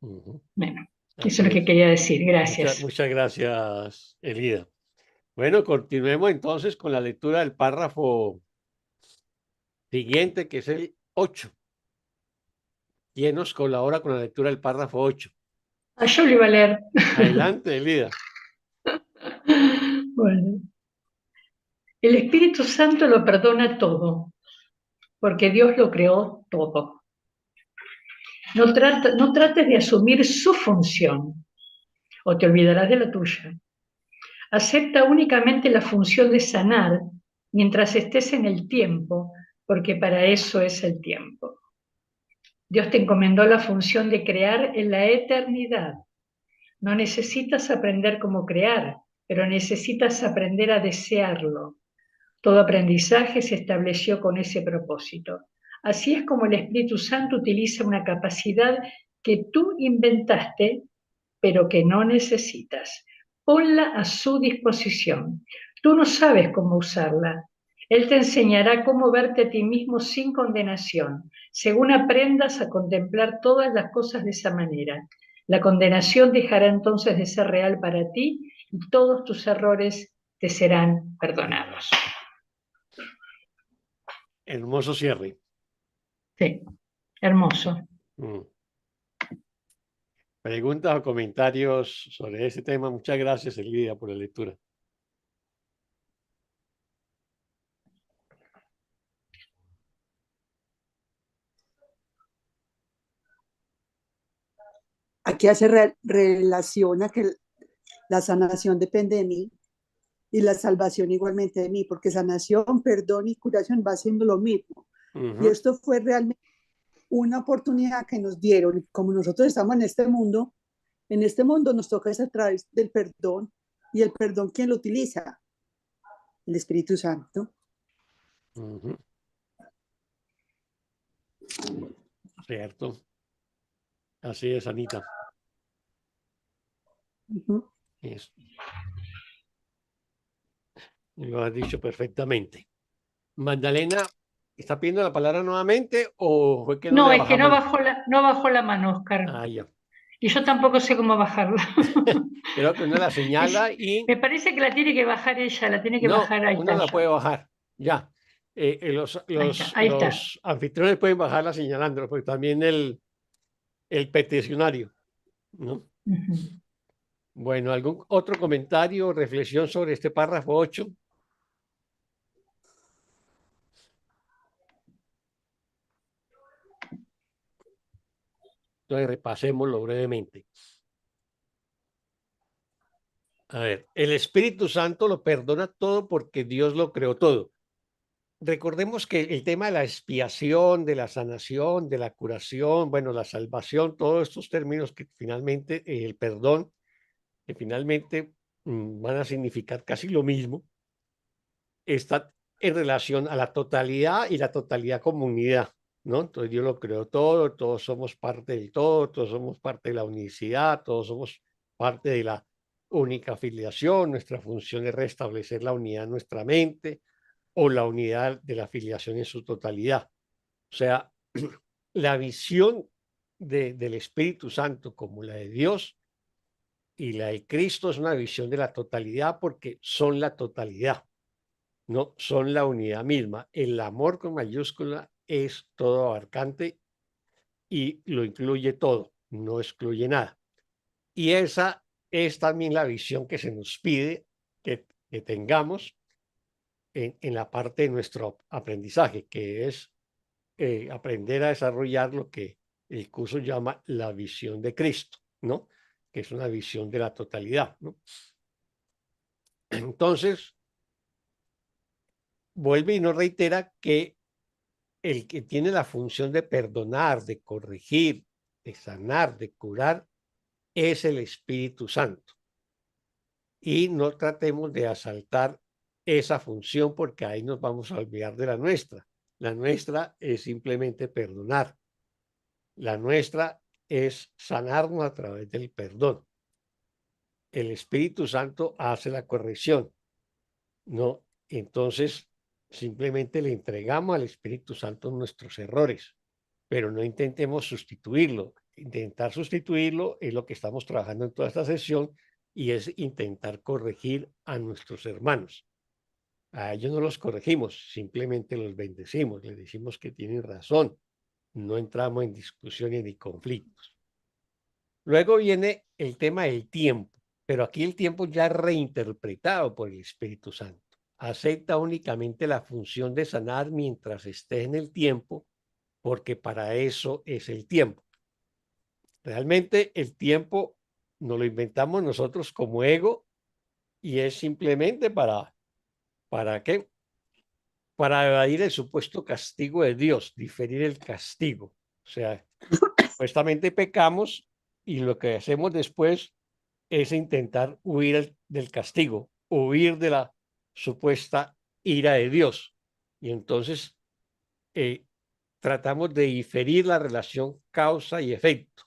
Bueno, eso es lo que quería decir. Gracias. Muchas gracias, Elida. Bueno, continuemos entonces con la lectura del párrafo siguiente, que es el 8. ¿Quién nos colabora con la lectura del párrafo 8? Yo lo iba a leer. Adelante, Elida. Bueno. El Espíritu Santo lo perdona todo, porque Dios lo creó todo. No trates de asumir su función, o te olvidarás de la tuya. Acepta únicamente la función de sanar mientras estés en el tiempo, porque para eso es el tiempo. Dios te encomendó la función de crear en la eternidad. No necesitas aprender cómo crear, pero necesitas aprender a desearlo. Todo aprendizaje se estableció con ese propósito. Así es como el Espíritu Santo utiliza una capacidad que tú inventaste, pero que no necesitas. Ponla a su disposición. Tú no sabes cómo usarla. Él te enseñará cómo verte a ti mismo sin condenación, según aprendas a contemplar todas las cosas de esa manera. La condenación dejará entonces de ser real para ti y todos tus errores te serán perdonados. Hermoso cierre. Sí, hermoso. Preguntas o comentarios sobre ese tema. Muchas gracias, Elida, por la lectura. Aquí hace relación a que la sanación depende de mí y la salvación igualmente de mí, porque sanación, perdón y curación va siendo lo mismo. Y esto fue realmente una oportunidad que nos dieron. Como nosotros estamos en este mundo nos toca es a través del perdón, y el perdón, ¿quién lo utiliza? El Espíritu Santo. Cierto. Así es, Anita. Eso. Lo has dicho perfectamente. Magdalena, ¿Está pidiendo la palabra nuevamente o fue que no No, le es que no bajamos? bajó la mano, Oscar. Ah, ya. Y yo tampoco sé cómo bajarla. Creo que uno la señala y Me parece que la tiene que bajar ella, la tiene que no, bajar, ahí uno está la ya. puede bajar. Ya. Ahí está. Los anfitriones pueden bajarla señalándolo, porque también el peticionario, ¿no? Ujú. Bueno, ¿algún otro comentario o reflexión sobre este párrafo 8? Entonces, repasémoslo brevemente. A ver, el Espíritu Santo lo perdona todo porque Dios lo creó todo. Recordemos que el tema de la expiación, de la sanación, de la curación, bueno, la salvación, todos estos términos que finalmente, el perdón, que finalmente van a significar casi lo mismo, está en relación a la totalidad y la totalidad como unidad, ¿no? Entonces Dios lo creó todo, todos somos parte del todo, todos somos parte de la unicidad, todos somos parte de la única filiación, nuestra función es restablecer la unidad en nuestra mente o la unidad de la filiación en su totalidad. O sea, la visión del Espíritu Santo como la de Dios y la de Cristo es una visión de la totalidad porque son la totalidad. No, son la unidad misma. El amor con mayúscula es todo abarcante y lo incluye todo, no excluye nada. Y esa es también la visión que se nos pide que tengamos en la parte de nuestro aprendizaje, que es aprender a desarrollar lo que el curso llama la visión de Cristo, ¿no? Que es una visión de la totalidad, ¿no? Entonces, vuelve y nos reitera que el que tiene la función de perdonar, de corregir, de sanar, de curar, es el Espíritu Santo. Y no tratemos de asaltar esa función porque ahí nos vamos a olvidar de la nuestra. La nuestra es simplemente perdonar. La nuestra es sanarnos a través del perdón. El Espíritu Santo hace la corrección, ¿no? Entonces, simplemente le entregamos al Espíritu Santo nuestros errores, pero no intentemos sustituirlo. Intentar sustituirlo es lo que estamos trabajando en toda esta sesión y es intentar corregir a nuestros hermanos. A ellos no los corregimos, simplemente los bendecimos, les decimos que tienen razón, no entramos en discusiones ni conflictos. Luego viene el tema del tiempo, pero aquí el tiempo ya reinterpretado por el Espíritu Santo. Acepta únicamente la función de sanar mientras esté en el tiempo, porque para eso es el tiempo. Realmente el tiempo nos lo inventamos nosotros como ego y es simplemente ¿para qué? Para evadir el supuesto castigo de Dios, diferir el castigo. O sea, supuestamente pecamos y lo que hacemos después es intentar huir del castigo, huir de la supuesta ira de Dios. Y entonces tratamos de diferir la relación causa y efecto.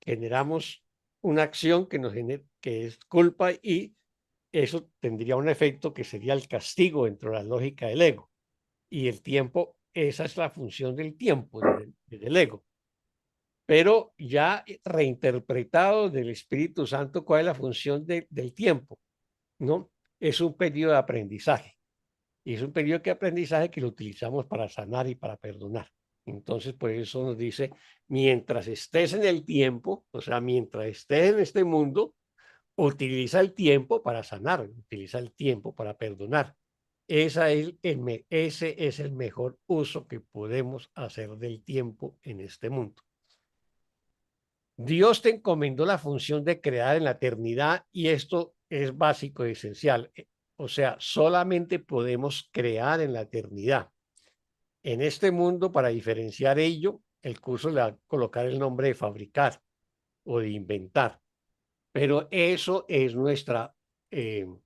Generamos una acción que nos genera, que es culpa y eso tendría un efecto que sería el castigo dentro de la lógica del ego. Y el tiempo, esa es la función del tiempo, del ego. Pero ya reinterpretado del Espíritu Santo, ¿cuál es la función del tiempo? ¿No? Es un periodo de aprendizaje. Y es un periodo de aprendizaje que lo utilizamos para sanar y para perdonar. Entonces, por eso nos dice, mientras estés en el tiempo, o sea, mientras estés en este mundo, utiliza el tiempo para sanar, utiliza el tiempo para perdonar. Ese es el mejor uso que podemos hacer del tiempo en este mundo. Dios te encomendó la función de crear en la eternidad y esto es básico y esencial. O sea, solamente podemos crear en la eternidad. En este mundo, para diferenciar ello, el curso le va a colocar el nombre de fabricar o de inventar. Pero eso es nuestra... en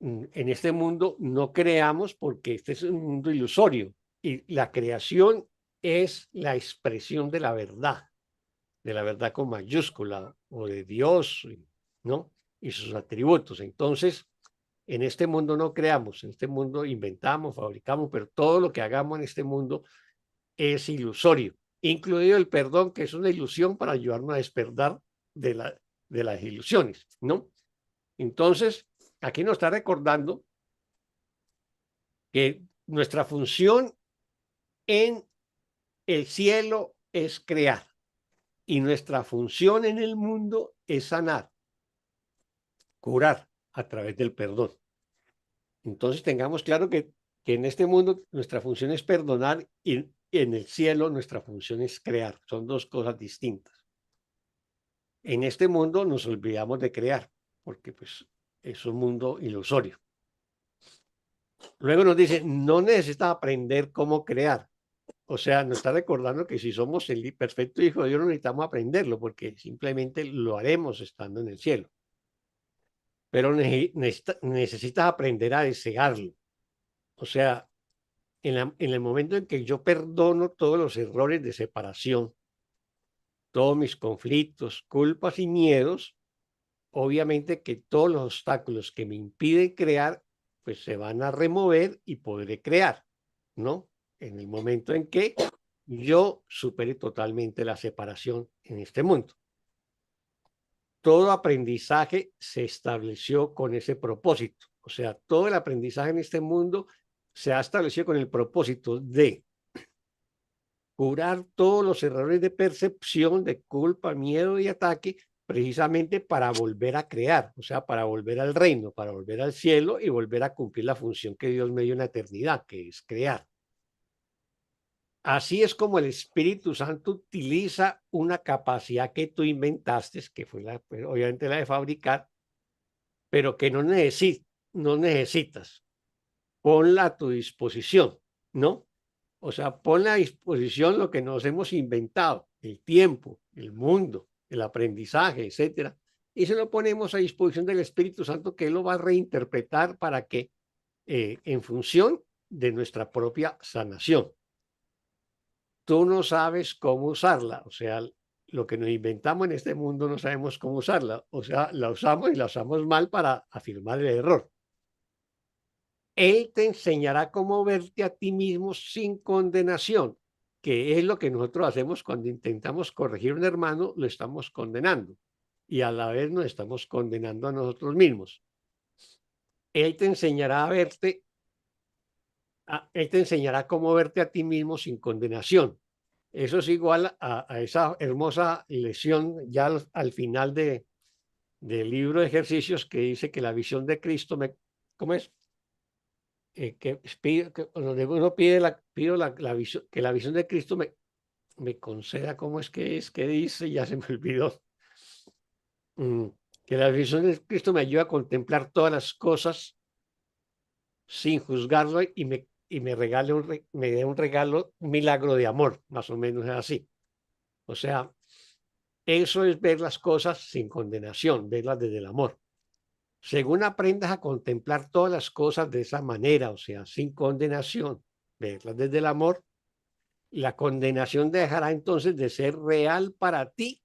este mundo no creamos porque este es un mundo ilusorio y la creación es la expresión de la verdad con mayúscula o de Dios, ¿no? Y sus atributos. Entonces, en este mundo no creamos, en este mundo inventamos, fabricamos, pero todo lo que hagamos en este mundo es ilusorio, incluido el perdón, que es una ilusión para ayudarnos a despertar de las ilusiones, ¿no? Entonces, aquí nos está recordando que nuestra función en el cielo es crear y nuestra función en el mundo es sanar, curar a través del perdón. Entonces tengamos claro que en este mundo nuestra función es perdonar y en el cielo nuestra función es crear. Son dos cosas distintas. En este mundo nos olvidamos de crear porque pues es un mundo ilusorio. Luego nos dice, no necesitas aprender cómo crear. O sea, nos está recordando que si somos el perfecto Hijo de Dios no necesitamos aprenderlo porque simplemente lo haremos estando en el cielo. Pero necesitas aprender a desearlo. O sea, en el momento en que yo perdono todos los errores de separación, todos mis conflictos, culpas y miedos, obviamente que todos los obstáculos que me impiden crear, pues se van a remover y podré crear, ¿no? En el momento en que yo supere totalmente la separación en este mundo. Todo aprendizaje se estableció con ese propósito. O sea, todo el aprendizaje en este mundo se ha establecido con el propósito de curar todos los errores de percepción, de culpa, miedo y ataque, precisamente para volver a crear, o sea, para volver al reino, para volver al cielo y volver a cumplir la función que Dios me dio en la eternidad, que es crear. Así es como el Espíritu Santo utiliza una capacidad que tú inventaste, que fue obviamente la de fabricar, pero que no necesitas. Ponla a tu disposición, ¿no? O sea, ponle a disposición lo que nos hemos inventado, el tiempo, el mundo, el aprendizaje, etcétera, y se lo ponemos a disposición del Espíritu Santo, que él lo va a reinterpretar para que, en función de nuestra propia sanación. Tú no sabes cómo usarla, o sea, lo que nos inventamos en este mundo no sabemos cómo usarla, o sea, la usamos y la usamos mal para afirmar el error. Él te enseñará cómo verte a ti mismo sin condenación, que es lo que nosotros hacemos cuando intentamos corregir a un hermano, lo estamos condenando y a la vez nos estamos condenando a nosotros mismos. Él te enseñará él te enseñará cómo verte a ti mismo sin condenación. Eso es igual a esa hermosa lección ya al final del libro de ejercicios que dice que la visión de Cristo ¿cómo es? Donde uno pido la visión, que la visión de Cristo me conceda, ¿cómo es que dice? Ya se me olvidó. Que la visión de Cristo me ayude a contemplar todas las cosas sin juzgarlo y me regale me dé un regalo, un milagro de amor, más o menos es así. O sea, eso es ver las cosas sin condenación, verlas desde el amor. Según aprendas a contemplar todas las cosas de esa manera, o sea, sin condenación, verlas desde el amor, la condenación dejará entonces de ser real para ti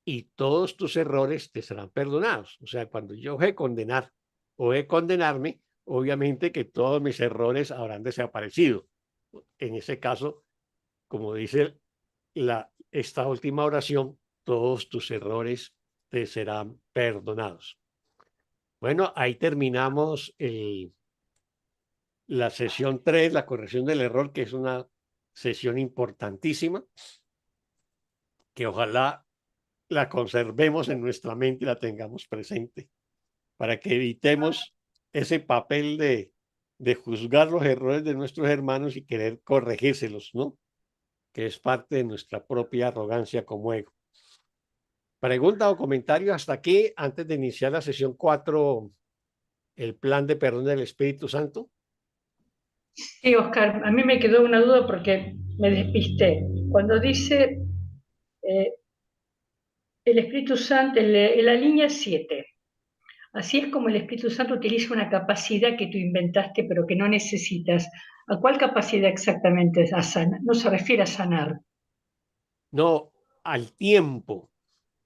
y todos tus errores te serán perdonados. O sea, cuando yo deje de condenar o de condenarme, obviamente que todos mis errores habrán desaparecido. En ese caso, como dice esta última oración, todos tus errores te serán perdonados. Bueno, ahí terminamos la sesión 3, la corrección del error, que es una sesión importantísima, que ojalá la conservemos en nuestra mente y la tengamos presente, para que evitemos ese papel de juzgar los errores de nuestros hermanos y querer corregírselos, ¿no? Que es parte de nuestra propia arrogancia como ego. Pregunta o comentario hasta aquí, antes de iniciar la sesión 4, el plan de perdón del Espíritu Santo. Sí, Oscar, a mí me quedó una duda porque me despisté. Cuando dice el Espíritu Santo, en la línea 7, así es como el Espíritu Santo utiliza una capacidad que tú inventaste pero que no necesitas. ¿A cuál capacidad exactamente no se refiere a sanar? No, al tiempo.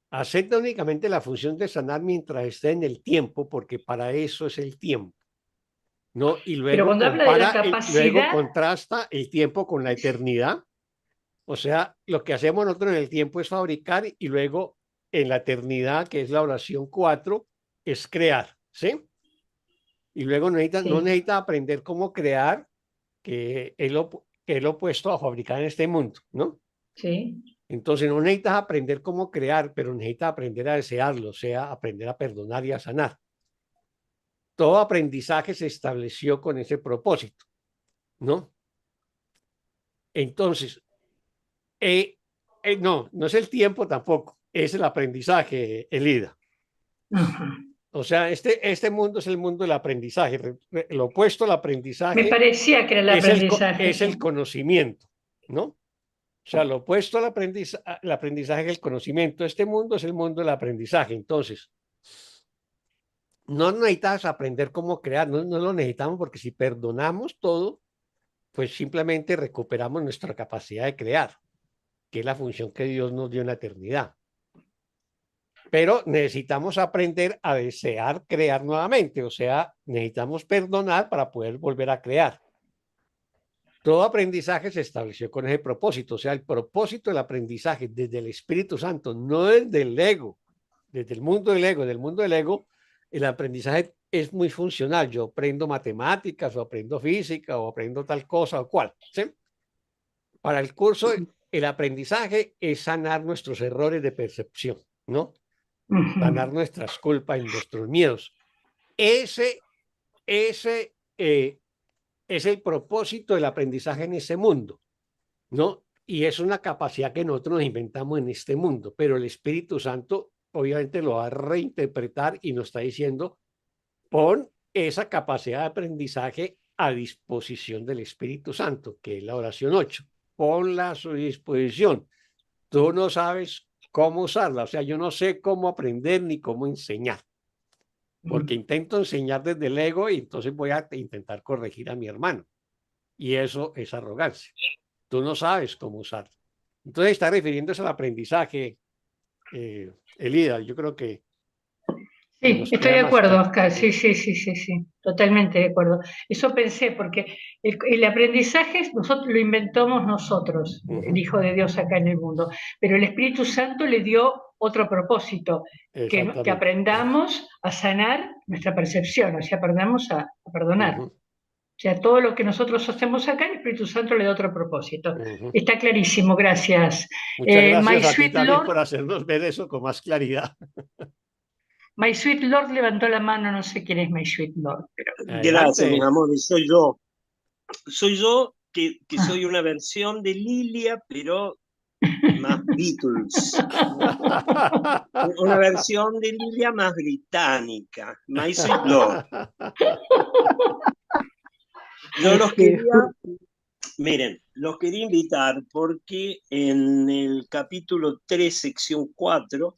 acepta únicamente la función de sanar mientras esté en el tiempo, porque para eso es el tiempo, ¿no? Y Pero luego cuando habla de la luego capacidad, contrasta el tiempo con la eternidad. O sea, lo que hacemos nosotros en el tiempo es fabricar y luego en la eternidad, que es la oración 4, es crear, ¿sí? Y luego no sí, necesita aprender cómo crear, que es lo opuesto a fabricar en este mundo, ¿no? sí, Entonces no necesitas aprender cómo crear, pero necesitas aprender a desearlo, o sea, aprender a perdonar y a sanar. Todo aprendizaje se estableció con ese propósito, ¿no? Entonces, no es el tiempo tampoco, es el aprendizaje, Elida. ajá. O sea, este mundo es el mundo del aprendizaje. Lo opuesto al Me aprendizaje parecía que era el aprendizaje. es el conocimiento, ¿no? O sea, lo opuesto al aprendizaje es el conocimiento. Este mundo es el mundo del aprendizaje. Entonces, no necesitas aprender cómo crear, no lo necesitamos porque si perdonamos todo, pues simplemente recuperamos nuestra capacidad de crear, que es la función que Dios nos dio en la eternidad. Pero necesitamos aprender a desear crear nuevamente, o sea, necesitamos perdonar para poder volver a crear. Todo aprendizaje se estableció con ese propósito, o sea, el propósito del aprendizaje desde el Espíritu Santo, no desde el ego, desde el mundo del ego. Del mundo del ego, el aprendizaje es muy funcional. Yo aprendo matemáticas o aprendo física o aprendo tal cosa o cual, ¿sí? Para el curso, el aprendizaje es sanar nuestros errores de percepción, ¿no? Sanar nuestras culpas y nuestros miedos. Ese es el propósito del aprendizaje en ese mundo, ¿no? Y es una capacidad que nosotros nos inventamos en este mundo, pero el Espíritu Santo obviamente lo va a reinterpretar y nos está diciendo, pon esa capacidad de aprendizaje a disposición del Espíritu Santo, que es la oración 8. Ponla a su disposición. Tú no sabes cómo usarla, o sea, yo no sé cómo aprender ni cómo enseñar, porque intento enseñar desde el ego y entonces voy a intentar corregir a mi hermano. Y eso es arrogancia. Tú no sabes cómo usarlo. Entonces está refiriéndose al aprendizaje, Elida. Yo creo que Sí, nos estoy queda de más acuerdo, claro. Oscar. Sí, sí, sí, sí, sí, totalmente de acuerdo. Eso pensé, porque el aprendizaje nosotros lo inventamos nosotros, el Hijo de Dios acá en el mundo, pero el Espíritu Santo le dio otro propósito, que Exactamente. aprendamos a sanar nuestra percepción, o sea, aprendamos a perdonar. Ujú, O sea, todo lo que nosotros hacemos acá, el Espíritu Santo le da otro propósito. ujú. Está clarísimo, gracias. Muchas My gracias a ti Sweet también Lord, por hacernos ver eso con más claridad. My Sweet Lord levantó la mano, no sé quién es My Sweet Lord, pero Gracias, mis Adelante. amores, soy yo. Soy yo que ah. soy una versión de Lilia, pero más Beatles. Una versión de Lilia más británica, My Sweet Lord. Yo los Ok. quería, miren, los quería invitar porque en el capítulo 3, sección 4,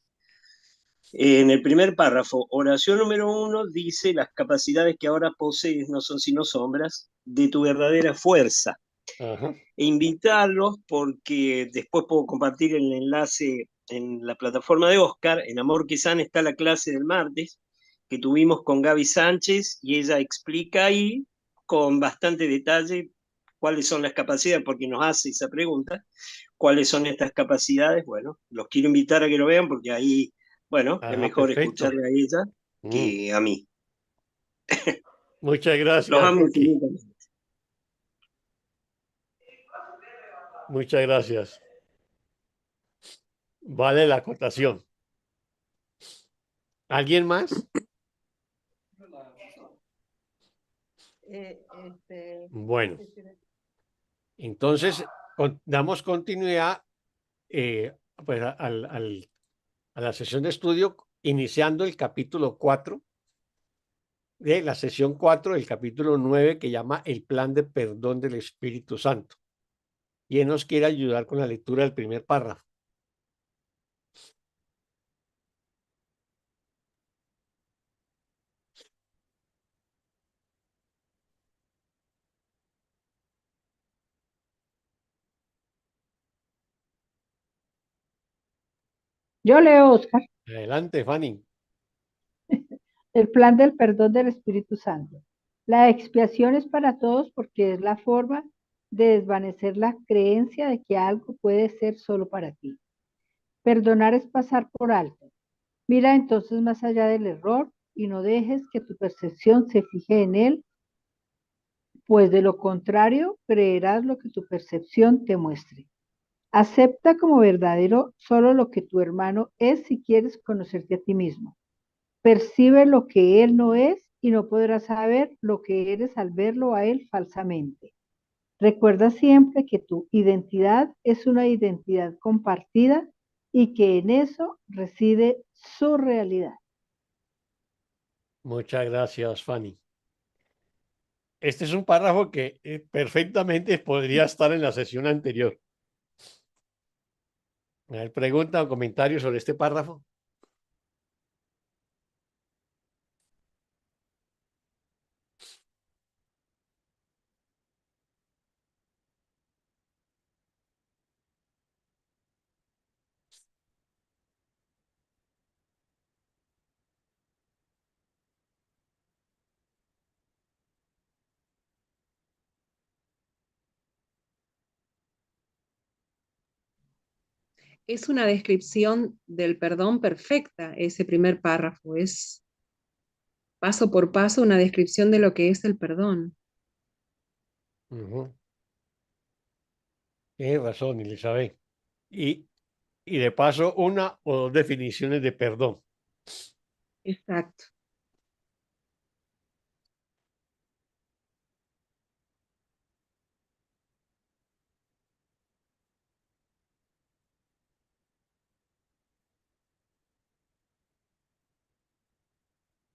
en el primer párrafo, oración número 1, dice: las capacidades que ahora posees no son sino sombras de tu verdadera fuerza. Ajá. E invitarlos porque después puedo compartir el enlace en la plataforma de Oscar. En Amor que Sana está la clase del martes que tuvimos con Gaby Sánchez y ella explica ahí con bastante detalle cuáles son las capacidades, porque nos hace esa pregunta, cuáles son estas capacidades. Bueno, los quiero invitar a que lo vean porque ahí, bueno, es Ajá, mejor perfecto. escucharle a ella Mm. que a mí. Muchas Los gracias, amo Ricky. infinitamente. Muchas gracias. Vale la acotación. ¿Alguien más? Bueno, entonces damos continuidad pues, a la sesión de estudio, iniciando el capítulo 4 de la sesión 4 del capítulo 9, que llama El plan de perdón del Espíritu Santo. Y él nos quiere ayudar con la lectura del primer párrafo. Yo leo, Oscar, Adelante, Fanny. el plan del perdón del Espíritu Santo. La expiación es para todos porque es la forma de desvanecer la creencia de que algo puede ser solo para ti. Perdonar es pasar por alto. Mira entonces más allá del error y no dejes que tu percepción se fije en él, pues de lo contrario creerás lo que tu percepción te muestre. Acepta como verdadero solo lo que tu hermano es si quieres conocerte a ti mismo. Percibe lo que él no es y no podrás saber lo que eres al verlo a él falsamente. Recuerda siempre que tu identidad es una identidad compartida y que en eso reside su realidad. Muchas gracias, Fanny. Este es un párrafo que perfectamente podría estar en la sesión anterior. A ver, pregunta o comentario sobre este párrafo. Es una descripción del perdón perfecta, ese primer párrafo. Es paso por paso una descripción de lo que es el perdón. Ujú. Tienes razón, Elizabeth. Y de paso, una o dos definiciones de perdón. Exacto.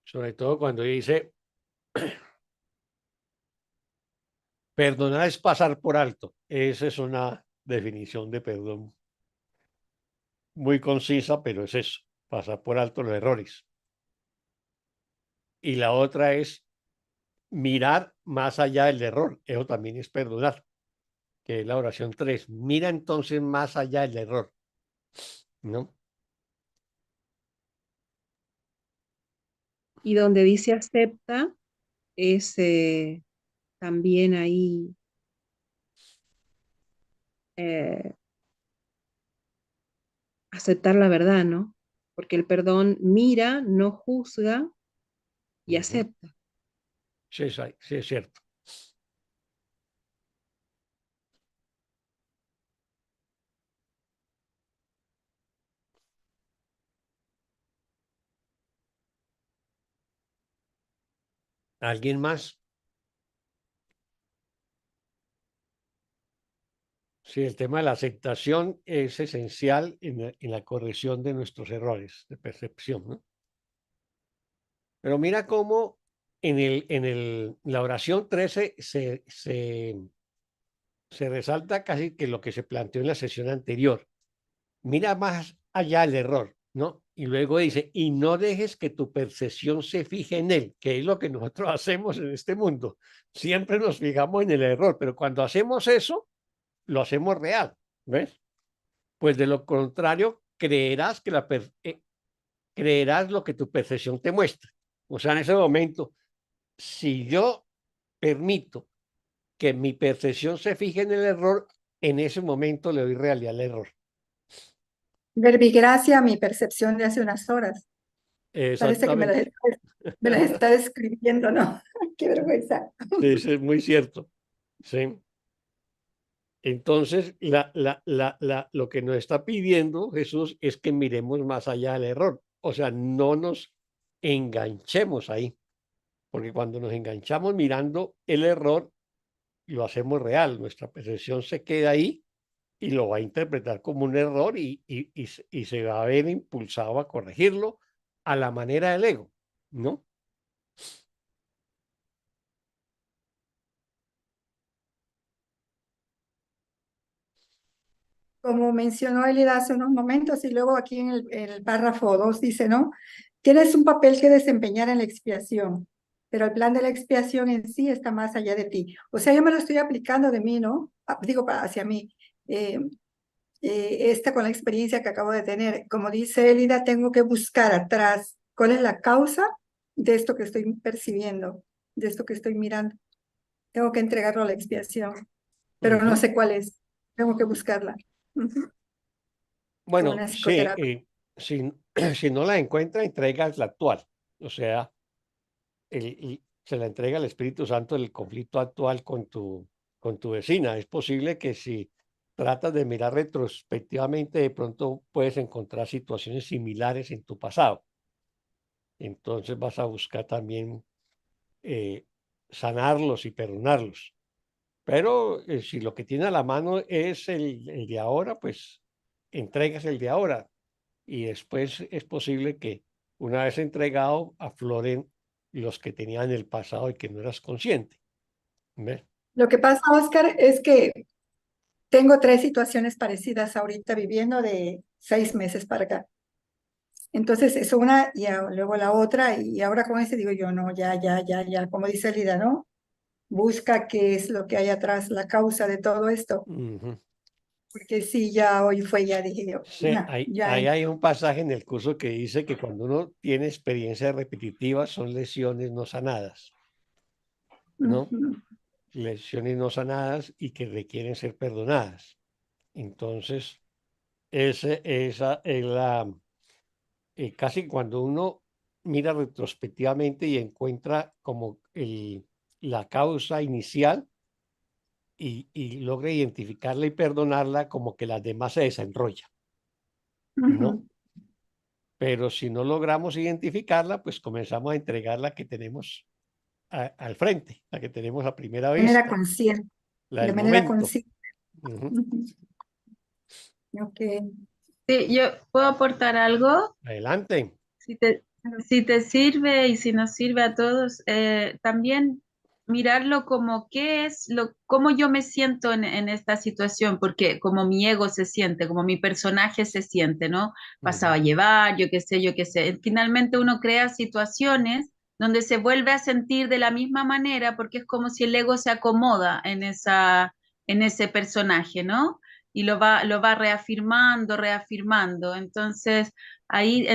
Sobre todo cuando dice, perdonar es pasar por alto. Esa es una definición de perdón muy concisa, pero es eso, pasar por alto los errores. Y la otra es mirar más allá del error. Eso también es perdonar, que es la oración 3. Mira entonces más allá del error, ¿no? Y donde dice acepta, es también ahí aceptar la verdad, ¿no? Porque el perdón mira, no juzga y acepta. Sí, sí, es cierto. ¿Alguien más? Sí, el tema de la aceptación es esencial en la corrección de nuestros errores de percepción, ¿no? Pero mira cómo la oración 13 se resalta casi que lo que se planteó en la sesión anterior. Mira más allá del error, ¿no? Y luego dice, y no dejes que tu percepción se fije en él, que es lo que nosotros hacemos en este mundo. Siempre nos fijamos en el error, pero cuando hacemos eso, lo hacemos real, ¿ves? Pues de lo contrario, creerás creerás lo que tu percepción te muestra. O sea, en ese momento, si yo permito que mi percepción se fije en el error, en ese momento le doy realidad al error. Verbigracia, mi percepción de hace unas horas. Parece que me Exactamente. la está describiendo, ¿no? Qué vergüenza. Eso es muy cierto. Sí. Entonces, lo que nos está pidiendo Jesús es que miremos más allá del error. O sea, no nos enganchemos ahí, porque cuando nos enganchamos mirando el error, lo hacemos real. Nuestra percepción se queda ahí y lo va a interpretar como un error y se va a ver impulsado a corregirlo a la manera del ego, ¿no? Como mencionó Elida hace unos momentos, y luego aquí en el párrafo 2 dice, ¿no? Tienes un papel que desempeñar en la expiación, pero el plan de la expiación en sí está más allá de ti. O sea, yo me lo estoy aplicando de mí, ¿no? Digo, hacia mí. esta con la experiencia que acabo de tener. Como dice Elida, tengo que buscar atrás cuál es la causa de esto que estoy percibiendo, de esto que estoy mirando. Tengo que entregarlo a la expiación, pero no sé cuál es. Tengo que buscarla. Como Bueno, una sí, psicoterapia. si no la encuentra, entrega la actual. O sea, se la entrega al Espíritu Santo el conflicto actual con tu vecina. Es posible que si tratas de mirar retrospectivamente, de pronto puedes encontrar situaciones similares en tu pasado. Entonces vas a buscar también eh, sanarlos y perdonarlos. Pero si lo que tiene a la mano es el de ahora, pues entregas el de ahora. Y después es posible que una vez entregado afloren los que tenían en el pasado y que no eras consciente. ¿Ves? Lo que pasa, Oscar, es que tengo 3 situaciones parecidas ahorita viviendo de 6 meses para acá. Entonces es una y luego la otra y ahora con ese digo yo, no, ya, como dice Lida, ¿no? Busca qué es lo que hay atrás, la causa de todo esto, Ujú. porque sí, ya hoy fue, ya dije yo, Sí, no, ya. ahí hay un pasaje en el curso que dice que cuando uno tiene experiencias repetitivas son lesiones no sanadas, ¿no? Ujú. Lesiones no sanadas y que requieren ser perdonadas. Entonces, esa es casi cuando uno mira retrospectivamente y encuentra como la causa inicial y logra identificarla y perdonarla, como que las demás se desenrollan, ¿no? Ujú. Pero si no logramos identificarla, pues comenzamos a entregar la que tenemos al frente, la que tenemos a primera De manera vista, consciente, la de del manera momento. consciente. Ujú. Ujú. Ok. Sí, yo puedo aportar algo, Adelante. si te, si te sirve y si nos sirve a todos, también mirarlo como qué es cómo yo me siento en esta situación, porque como mi ego se siente, como mi personaje se siente, ¿no? Pasaba a Ujú. llevar, yo qué sé, yo qué sé. Finalmente uno crea situaciones donde se vuelve a sentir de la misma manera, porque es como si el ego se acomoda en ese personaje, ¿no? Y lo va reafirmando, reafirmando. Entonces, ahí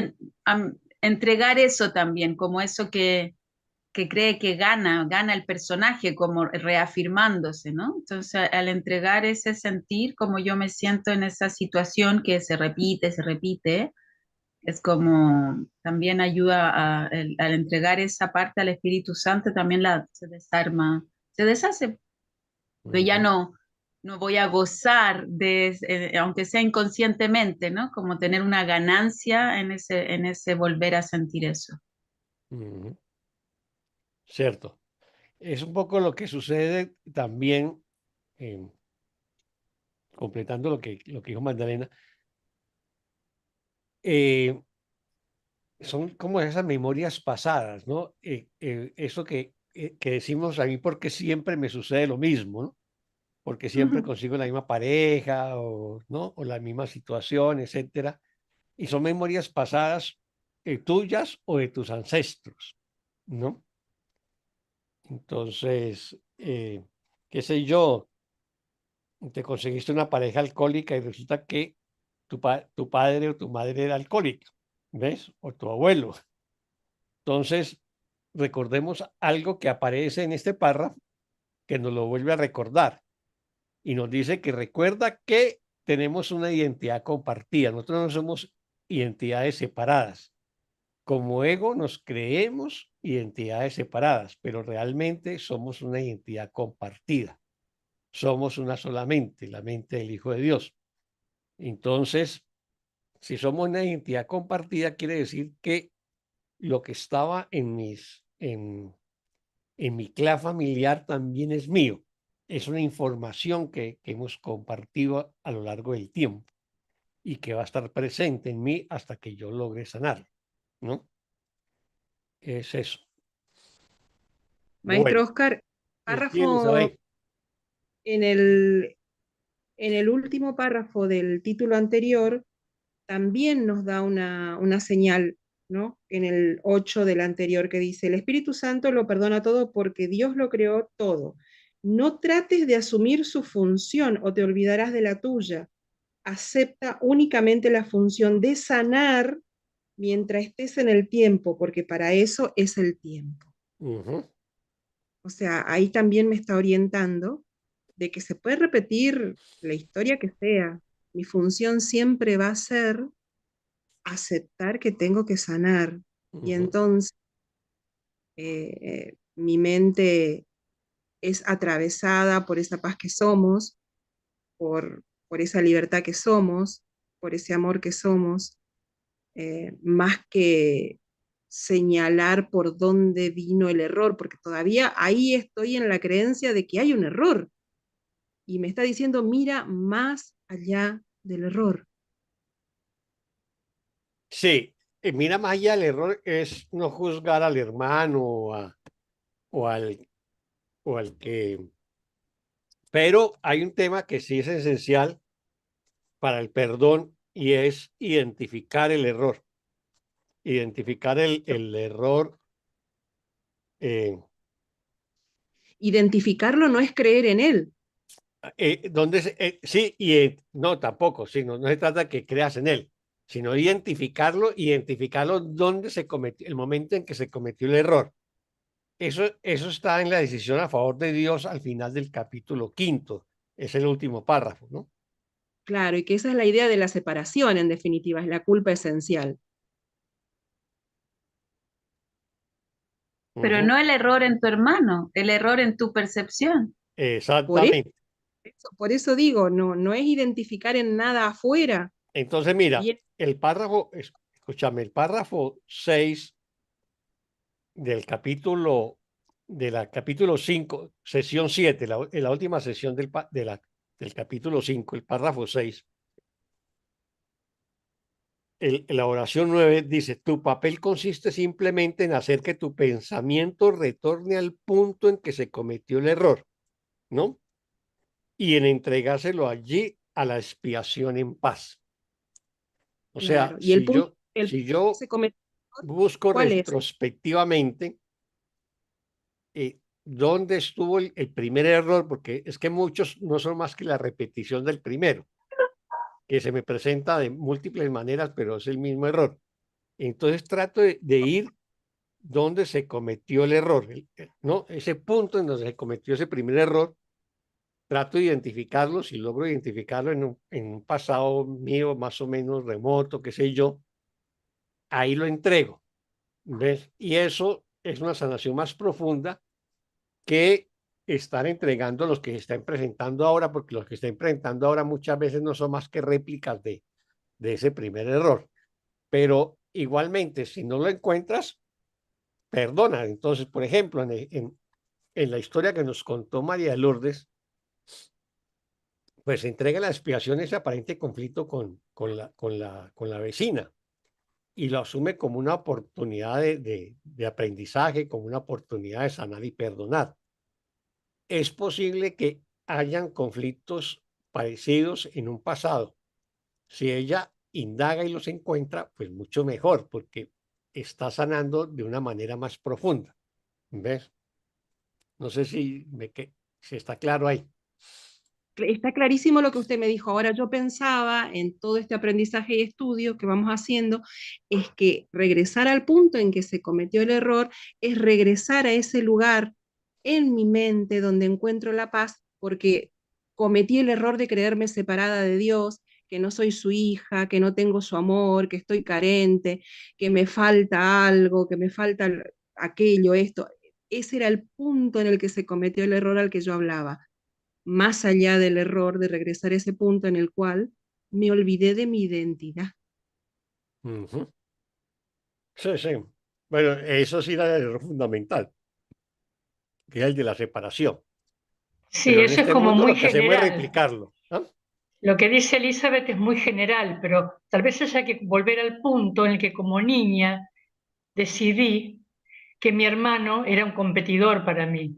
entregar eso también, como eso que cree que gana el personaje, como reafirmándose, ¿no? Entonces, al entregar ese sentir, como yo me siento en esa situación que se repite, es como también ayuda al entregar esa parte al Espíritu Santo, también se desarma, se deshace, pero ya Ujú. no voy a gozar aunque sea inconscientemente, ¿no? Como tener una ganancia en ese volver a sentir eso. Ujú. Cierto. Es un poco lo que sucede también, em, completando lo que dijo Magdalena, eh, son como esas memorias pasadas, ¿no? Eso que decimos a mí porque siempre me sucede lo mismo, ¿no? Porque siempre Ujú. consigo la misma pareja o, ¿no? O la misma situación, etcétera. Y son memorias pasadas tuyas o de tus ancestros, ¿no? Entonces, qué sé yo, te conseguiste una pareja alcohólica y resulta que tu padre o tu madre era alcohólica, ¿ves? O tu abuelo. Entonces, recordemos algo que aparece en este párrafo que nos lo vuelve a recordar y nos dice que recuerda que tenemos una identidad compartida. Nosotros no somos identidades separadas. Como ego nos creemos identidades separadas, pero realmente somos una identidad compartida. Somos una sola mente, la mente del Hijo de Dios. Entonces, si somos una identidad compartida, quiere decir que lo que estaba en mi clan familiar también es mío. Es una información que hemos compartido a lo largo del tiempo y que va a estar presente en mí hasta que yo logre sanar, ¿no? Es eso. Maestro Bueno, Oscar, ¿qué tienes párrafo ahí? en el último párrafo del título anterior también nos da una señal, ¿no? En el 8 del anterior que dice, el Espíritu Santo lo perdona todo porque Dios lo creó todo. No trates de asumir su función o te olvidarás de la tuya. acepta únicamente la función de sanar mientras estés en el tiempo, porque para eso es el tiempo. O sea, ahí también me está orientando de que se puede repetir la historia que sea. Mi función siempre va a ser aceptar que tengo que sanar. Y entonces mi mente es atravesada por esa paz que somos, por esa libertad que somos, por ese amor que somos, más que señalar por dónde vino el error, porque todavía ahí estoy en la creencia de que hay un error. Y me está diciendo, mira más allá del error. Sí, mira, más allá el error es no juzgar al hermano o al que... Pero hay un tema que sí es esencial para el perdón y es identificar el error. Identificar el error. Identificarlo no es creer en él. Sí, no, tampoco, sí, no se trata de que creas en él, sino identificarlo dónde se cometió, el momento en que se cometió el error. Eso está en la decisión a favor de Dios al final del capítulo 5, es el último párrafo, ¿no? Claro, y que esa es la idea de la separación, en definitiva, es la culpa esencial. Pero no el error en tu hermano, el error en tu percepción. Exactamente. Por eso digo, no es identificar en nada afuera. Entonces, mira, el párrafo 6 del capítulo 5, sesión 7, la última sesión del capítulo 5, el párrafo 6. La oración 9 dice, tu papel consiste simplemente en hacer que tu pensamiento retorne al punto en que se cometió el error, ¿no? Y en entregárselo allí a la expiación en paz. O sea, claro. Y el punto, si yo busco retrospectivamente dónde estuvo el primer error, porque es que muchos no son más que la repetición del primero, que se me presenta de múltiples maneras, pero es el mismo error. Entonces trato de ir donde se cometió el error, ¿no? Ese punto en donde se cometió ese primer error, trato de identificarlo, si logro identificarlo en un pasado mío más o menos remoto, qué sé yo, ahí lo entrego, ¿ves? Y eso es una sanación más profunda que estar entregando los que se están presentando ahora, porque los que están presentando ahora muchas veces no son más que réplicas de ese primer error. Pero igualmente, si no lo encuentras, perdona. Entonces, por ejemplo, en la historia que nos contó María de Lourdes, pues entrega la expiación ese aparente conflicto con la vecina y lo asume como una oportunidad de aprendizaje, como una oportunidad de sanar y perdonar. Es posible que hayan conflictos parecidos en un pasado. Si ella indaga y los encuentra, pues mucho mejor, porque está sanando de una manera más profunda. ¿Ves? No sé si está claro ahí. Está clarísimo lo que usted me dijo. Ahora yo pensaba en todo este aprendizaje y estudio que vamos haciendo, es que regresar al punto en que se cometió el error es regresar a ese lugar en mi mente donde encuentro la paz, porque cometí el error de creerme separada de Dios, que no soy su hija, que no tengo su amor, que estoy carente, que me falta algo, que me falta aquello, esto. Ese era el punto en el que se cometió el error al que yo hablaba. Más allá del error de regresar a ese punto en el cual me olvidé de mi identidad. Sí, sí. Bueno, eso sí era el error fundamental, que es el de la separación. Sí, pero eso es como mundo muy lo que hacemos es general. replicarlo. ¿No? Lo que dice Elizabeth es muy general, pero tal vez haya que volver al punto en el que como niña decidí que mi hermano era un competidor para mí,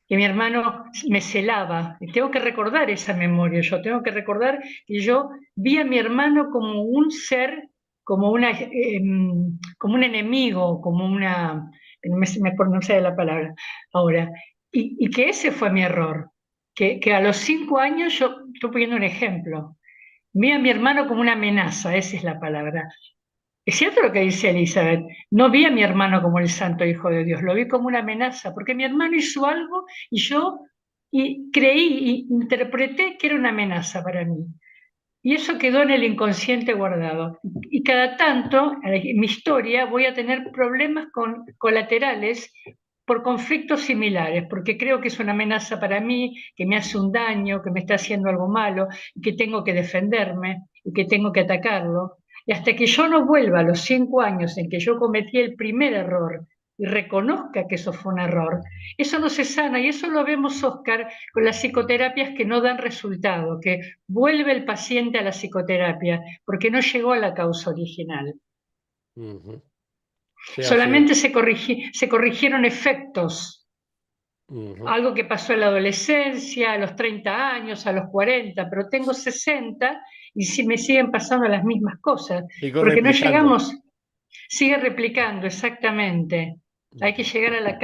que mi hermano me celaba. Y tengo que recordar esa memoria, yo tengo que recordar que yo vi a mi hermano como un ser, como un enemigo, como una... me pronuncia la palabra ahora. Y que ese fue mi error. Que a los 5 años, yo estoy poniendo un ejemplo, Vi a mi hermano como una amenaza, esa es la palabra. Es cierto lo que dice Elizabeth, no vi a mi hermano como el santo hijo de Dios, lo vi como una amenaza, porque mi hermano hizo algo y yo creí, interpreté que era una amenaza para mí. Y eso quedó en el inconsciente guardado. Y cada tanto, en mi historia, voy a tener problemas colaterales por conflictos similares, porque creo que es una amenaza para mí, que me hace un daño, que me está haciendo algo malo, y que tengo que defenderme, y que tengo que atacarlo. Y hasta que yo no vuelva a los 5 años en que yo cometí el primer error y reconozca que eso fue un error, eso no se sana. Y eso lo vemos, Oscar, con las psicoterapias que no dan resultado, que vuelve el paciente a la psicoterapia porque no llegó a la causa original. Ujú. Sí, así Solamente es. se corrigieron efectos. Ujú. Algo que pasó en la adolescencia, a los 30 años, a los 40, pero tengo 60 y si me siguen pasando las mismas cosas, Sigo porque no replicando. llegamos, sigue replicando exactamente. Hay que llegar a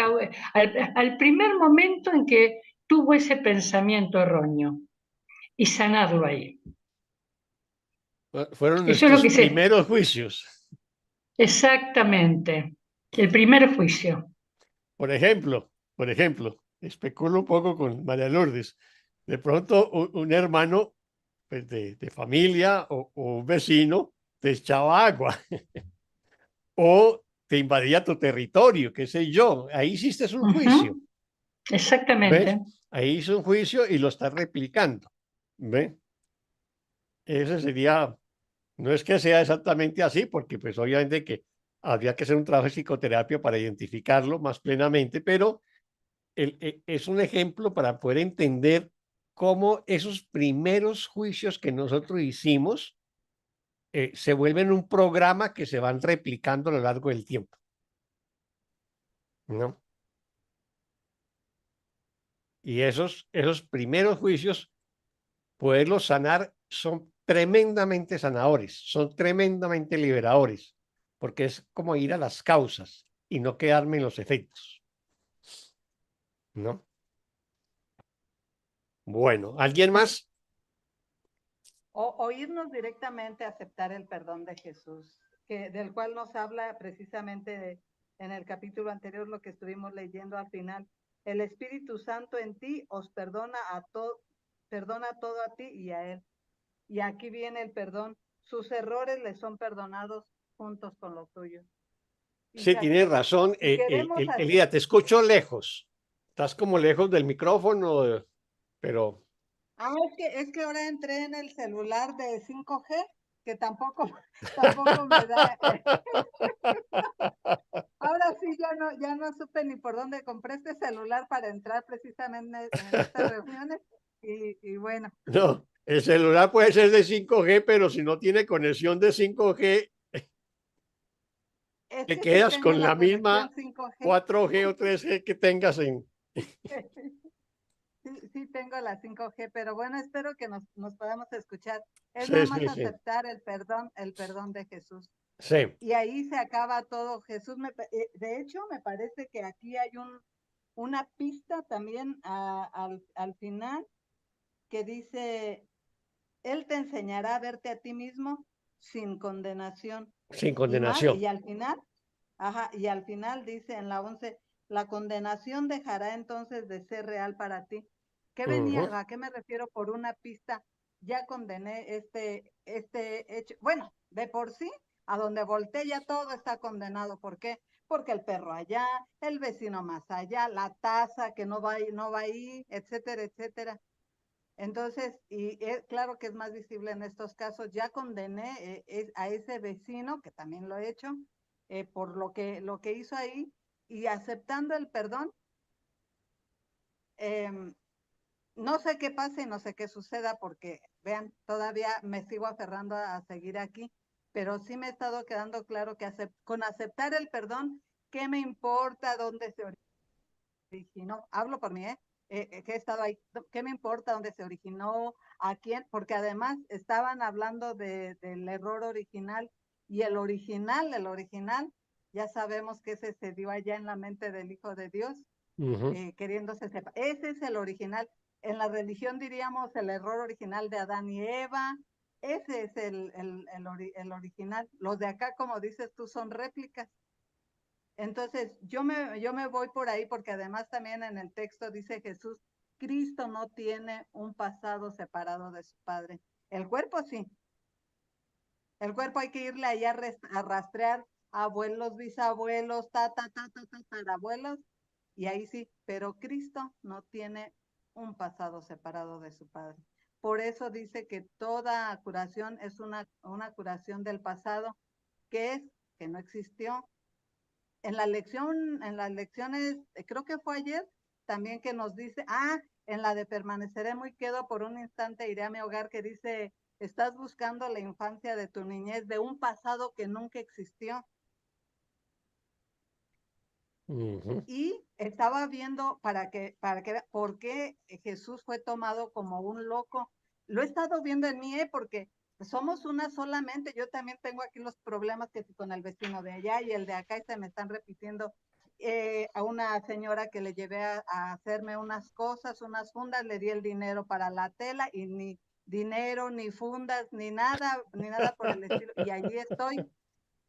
al primer momento en que tuvo ese pensamiento erróneo y sanarlo ahí. Fueron Eso es lo nuestros que se... primeros juicios. Exactamente. El primer juicio. Por ejemplo, especulo un poco con María Lourdes. De pronto, un hermano pues, de familia o un vecino te echaba agua o te invadía tu territorio, qué sé yo. Ahí hiciste un juicio, ¿ves? Exactamente. Ahí hizo un juicio y lo estás replicando, ¿ves? Ese sería, no es que sea exactamente así, porque pues obviamente que habría que hacer un trabajo de psicoterapia para identificarlo más plenamente, pero es un ejemplo para poder entender cómo esos primeros juicios que nosotros hicimos se vuelven un programa que se van replicando a lo largo del tiempo, ¿no? Y esos primeros juicios, poderlos sanar, son tremendamente sanadores, son tremendamente liberadores, porque es como ir a las causas y no quedarme en los efectos, ¿no? Bueno, ¿alguien más? O irnos directamente a aceptar el perdón de Jesús, del cual nos habla precisamente en el capítulo anterior, lo que estuvimos leyendo al final. El Espíritu Santo en ti os perdona perdona todo a ti y a él. Y aquí viene el perdón. Sus errores le son perdonados juntos con los tuyos. Sí, tienes razón. Queremos Elida, te escucho lejos. Estás como lejos del micrófono, pero es que ahora entré en el celular de 5G, que tampoco me da. Ahora sí, ya no supe ni por dónde compré este celular para entrar precisamente en estas reuniones. Y bueno. no, el celular puede ser de 5G, pero si no tiene conexión de 5G, Es te que sí quedas tengo con la la conexión misma 5G. 4G o 3G que tengas en... Sí tengo la 5G, pero bueno, espero que nos podamos escuchar. Es nada Sí, más sí, sí. aceptar el perdón de Jesús. Sí. Y ahí se acaba todo. Jesús, de hecho, me parece que aquí hay una pista también al final que dice, Él te enseñará a verte a ti mismo sin condenación. Sin Y condenación. al final, y al final dice en la 11, la condenación dejará entonces de ser real para ti. ¿Qué venía? ¿A qué me refiero por una pista? Ya condené este hecho. Bueno, de por sí, a donde volteé ya todo está condenado. ¿Por qué? Porque el perro allá, el vecino más allá, la taza que no va ahí, etcétera, etcétera. Entonces, claro que es más visible en estos casos, ya condené a ese vecino, que también lo he hecho, por lo que hizo ahí, y aceptando el perdón, no sé qué pase y no sé qué suceda, porque vean, todavía me sigo aferrando a seguir aquí, pero sí me ha estado quedando claro que con aceptar el perdón, ¿qué me importa dónde se originó? Hablo por mí, que he estado ahí, ¿qué me importa dónde se originó? ¿A quién? Porque además estaban hablando del error original, y el original, ya sabemos que ese se dio allá en la mente del Hijo de Dios, queriéndose separar. Ese es el original. En la religión diríamos el error original de Adán y Eva, Ese es el original. Los de acá, como dices tú, son réplicas. Entonces, yo me voy por ahí porque además también en el texto dice Jesús, Cristo no tiene un pasado separado de su Padre. El cuerpo sí. El cuerpo hay que irle ahí a rastrear abuelos, bisabuelos, tatarabuelos, y ahí sí, pero Cristo no tiene un pasado separado de su Padre. Por eso dice que toda curación es una curación del pasado, que no existió. En las lecciones, creo que fue ayer, también que nos dice, en la de permaneceré muy quedo por un instante, iré a mi hogar, que dice, estás buscando la infancia de tu niñez, de un pasado que nunca existió. Y estaba viendo por qué Jesús fue tomado como un loco. Lo he estado viendo en mí, porque somos una solamente. Yo también tengo aquí los problemas que con el vecino de allá y el de acá, y se me están repitiendo. A una señora que le llevé a hacerme unas cosas, unas fundas, le di el dinero para la tela y ni dinero, ni fundas, ni nada por el estilo. Y allí estoy.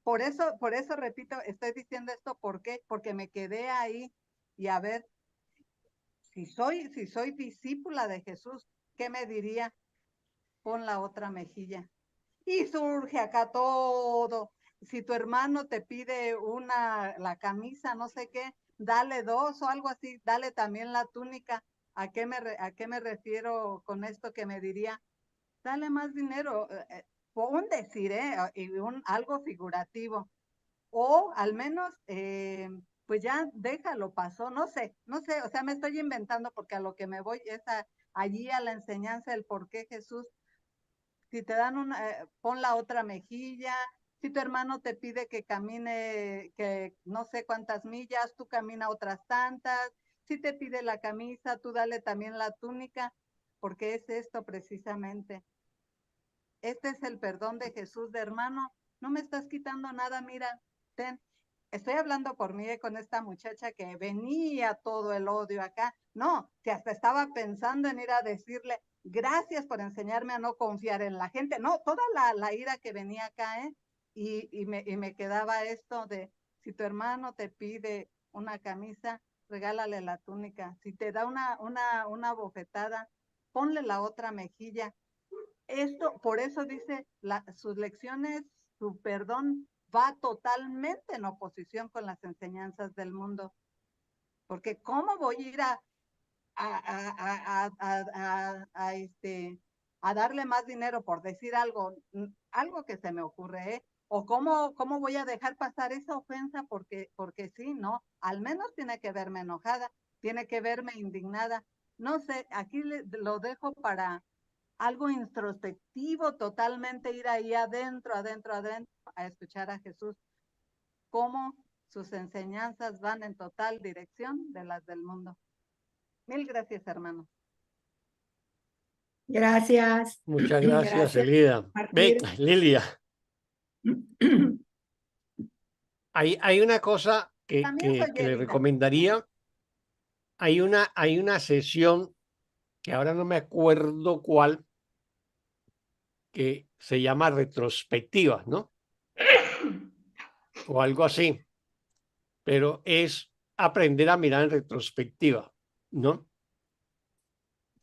Por eso repito, estoy diciendo esto, ¿por qué? Porque me quedé ahí y a ver, si soy discípula de Jesús, ¿qué me diría? Pon la otra mejilla. Y surge acá todo. Si tu hermano te pide la camisa, no sé qué, dale 2 o algo así, dale también la túnica. ¿A qué me refiero con esto que me diría? Dale más dinero. Un decir, y algo figurativo. O al menos, pues ya déjalo, pasó, no sé, o sea, me estoy inventando, porque a lo que me voy es allí a la enseñanza del por qué Jesús, si te dan pon la otra mejilla. Si tu hermano te pide que camine, que no sé cuántas millas, tú camina otras tantas. Si te pide la camisa, tú dale también la túnica, porque es esto precisamente. Este es el perdón de Jesús, de hermano, no me estás quitando nada, mira, ten. Estoy hablando por mí con esta muchacha que venía todo el odio acá. No, que hasta estaba pensando en ir a decirle, gracias por enseñarme a no confiar en la gente. No, toda la ira que venía acá, y me quedaba esto de, si tu hermano te pide una camisa, regálale la túnica. Si te da una bofetada, ponle la otra mejilla. Por eso dice, sus lecciones, su perdón va totalmente en oposición con las enseñanzas del mundo. Porque ¿cómo voy a ir a darle más dinero por decir algo que se me ocurre, o cómo voy a dejar pasar esa ofensa porque sí, no, al menos tiene que verme enojada, tiene que verme indignada. No sé, aquí lo dejo para algo introspectivo, totalmente ir ahí adentro, a escuchar a Jesús, cómo sus enseñanzas van en total dirección de las del mundo. Mil gracias, hermano. Gracias. Muchas gracias, Elida. Lilia. Hay una cosa que le recomendaría. Hay una sesión que ahora no me acuerdo cuál, que se llama retrospectiva, ¿no? O algo así. Pero es aprender a mirar en retrospectiva, ¿no?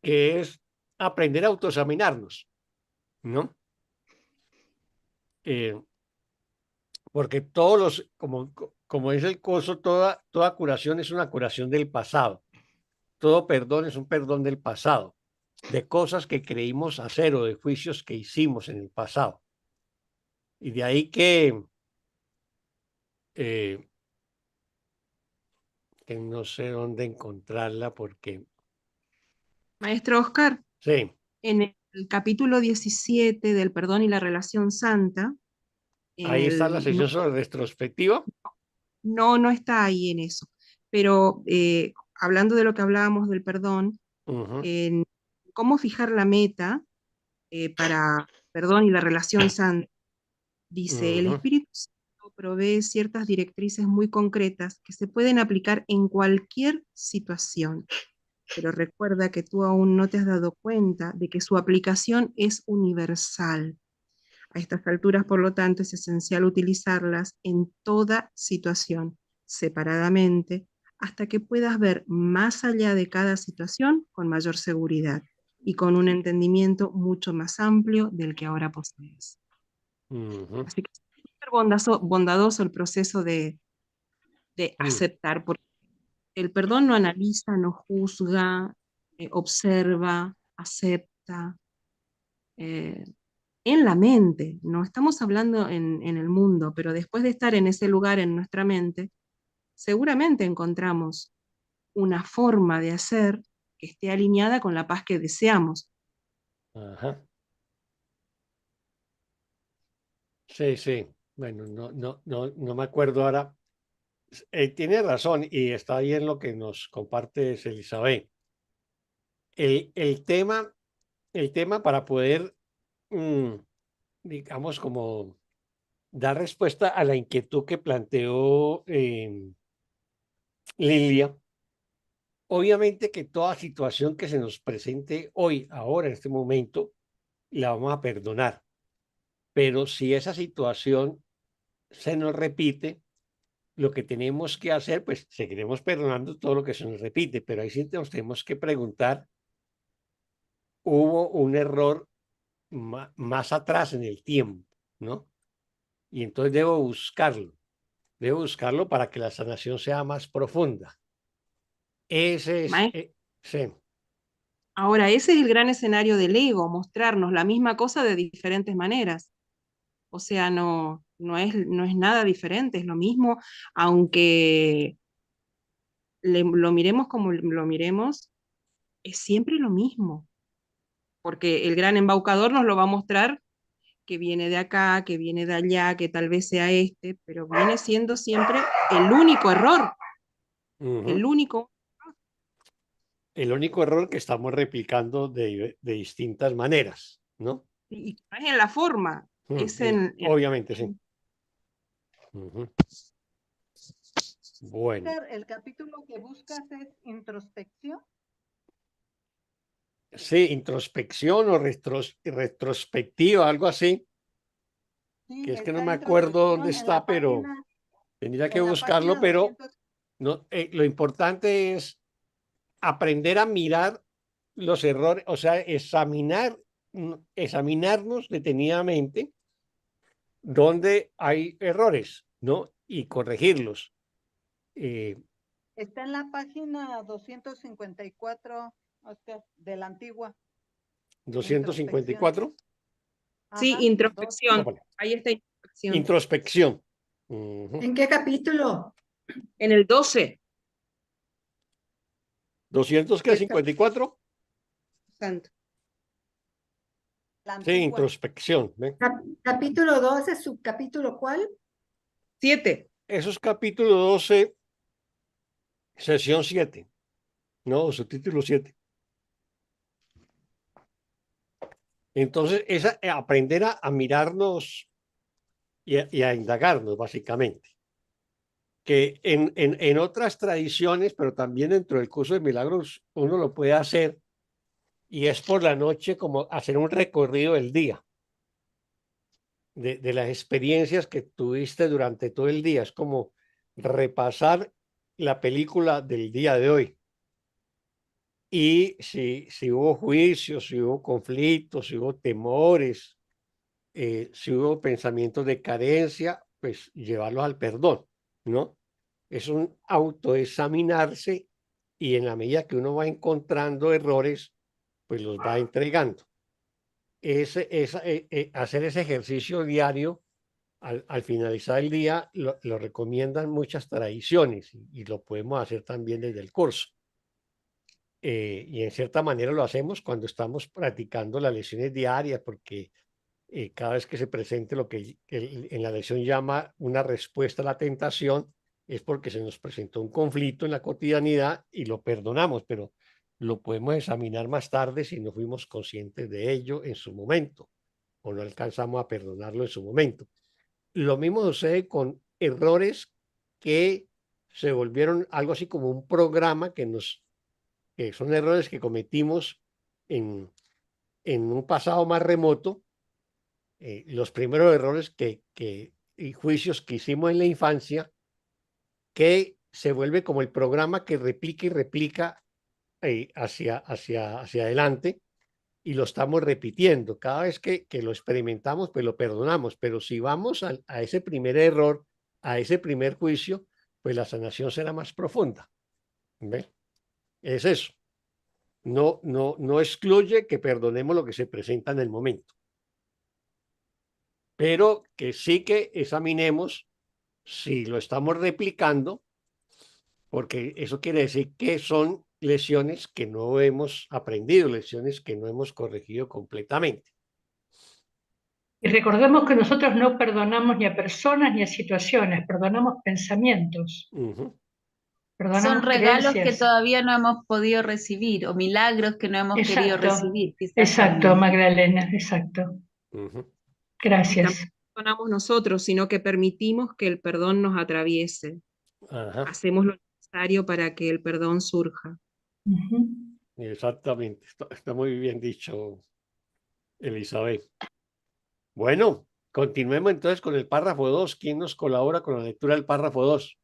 Que es aprender a autoexaminarnos, ¿no? Porque como es el curso, toda curación es una curación del pasado. Todo perdón es un perdón del pasado, de cosas que creímos hacer o de juicios que hicimos en el pasado. Y de ahí que no sé dónde encontrarla porque... Maestro Oscar. Sí. En el capítulo 17 del perdón y la relación santa. Ahí está la sesión sobre retrospectiva. No está ahí en eso. Pero hablando de lo que hablábamos del perdón, en cómo fijar la meta para perdón y la relación santa, dice, el Espíritu Santo provee ciertas directrices muy concretas que se pueden aplicar en cualquier situación. Pero recuerda que tú aún no te has dado cuenta de que su aplicación es universal. A estas alturas, por lo tanto, es esencial utilizarlas en toda situación, separadamente, hasta que puedas ver más allá de cada situación con mayor seguridad y con un entendimiento mucho más amplio del que ahora posees. Así que es súper bondadoso el proceso de aceptar, porque el perdón no analiza, no juzga, observa, acepta, en la mente, no estamos hablando en el mundo, pero después de estar en ese lugar en nuestra mente, seguramente encontramos una forma de hacer que esté alineada con la paz que deseamos. Ajá. Sí, sí. Bueno, no me acuerdo ahora. Tiene razón y está bien lo que nos compartes, Elizabeth. El tema para poder, digamos, como dar respuesta a la inquietud que planteó Lilia, obviamente que toda situación que se nos presente hoy, ahora, en este momento, la vamos a perdonar. Pero si esa situación se nos repite, lo que tenemos que hacer, pues seguiremos perdonando todo lo que se nos repite, pero ahí sí nos tenemos que preguntar, ¿hubo un error más atrás en el tiempo, ¿no? Y entonces debo buscarlo para que la sanación sea más profunda. Ese es, sí. Ahora, ese es el gran escenario del ego, mostrarnos la misma cosa de diferentes maneras. O sea, no es nada diferente, es lo mismo, aunque lo miremos como lo miremos, es siempre lo mismo, porque el gran embaucador nos lo va a mostrar que viene de acá, que viene de allá, que tal vez sea este, pero viene siendo siempre el único error, el único. El único error que estamos replicando de distintas maneras, ¿no? Y no es en la forma, es obviamente, sí. Bueno. El capítulo que buscas es introspección. Sí, introspección o retrospectiva, algo así. Sí, que es que no me acuerdo dónde está, pero tendría que buscarlo, pero no, lo importante es aprender a mirar los errores, o sea, examinarnos detenidamente donde hay errores, ¿no? Y corregirlos. Está en la página 254, Oscar, de la antigua. 254. Sí, introspección. Ahí está introspección. Introspección. ¿En qué capítulo? En el 12. ¿254? Santo. Sí, introspección. Capítulo 12, subcapítulo ¿cuál? 7. Eso es capítulo 12, sesión 7. No, subtítulo 7. Entonces, es aprender a mirarnos y a indagarnos, básicamente. Que en otras tradiciones, pero también dentro del curso de milagros, uno lo puede hacer, y es por la noche como hacer un recorrido del día, de las experiencias que tuviste durante todo el día. Es como repasar la película del día de hoy. Y si hubo juicios, si hubo conflictos, si hubo temores, si hubo pensamientos de carencia, pues llevarlos al perdón, ¿no? Es un autoexaminarse y en la medida que uno va encontrando errores, pues los va entregando. Hacer ese ejercicio diario al finalizar el día lo recomiendan muchas tradiciones y lo podemos hacer también desde el curso. Y en cierta manera lo hacemos cuando estamos practicando las lecciones diarias, porque cada vez que se presente lo que en la lección llama una respuesta a la tentación, es porque se nos presentó un conflicto en la cotidianidad y lo perdonamos, pero lo podemos examinar más tarde si no fuimos conscientes de ello en su momento o no alcanzamos a perdonarlo en su momento. Lo mismo sucede con errores que se volvieron algo así como un programa que son errores que cometimos en un pasado más remoto, los primeros errores y juicios que hicimos en la infancia, que se vuelve como el programa que replica y replica hacia adelante, y lo estamos repitiendo. Cada vez que lo experimentamos, pues lo perdonamos, pero si vamos a ese primer error, a ese primer juicio, pues la sanación será más profunda. ¿Ve? Es eso. No excluye que perdonemos lo que se presenta en el momento, pero que sí que examinemos si lo estamos replicando, porque eso quiere decir que son lecciones que no hemos aprendido, lecciones que no hemos corregido completamente. Y recordemos que nosotros no perdonamos ni a personas ni a situaciones, perdonamos pensamientos. Perdonamos son regalos creencias. que todavía no hemos podido recibir o milagros que no hemos querido recibir. Exacto, también. Magdalena, exacto. Gracias. No perdonamos nosotros, sino que permitimos que el perdón nos atraviese. Ajá. Hacemos lo necesario para que el perdón surja. Exactamente, está muy bien dicho, Elizabeth. Bueno, continuemos entonces con el párrafo 2. ¿Quién nos colabora con la lectura del párrafo 2?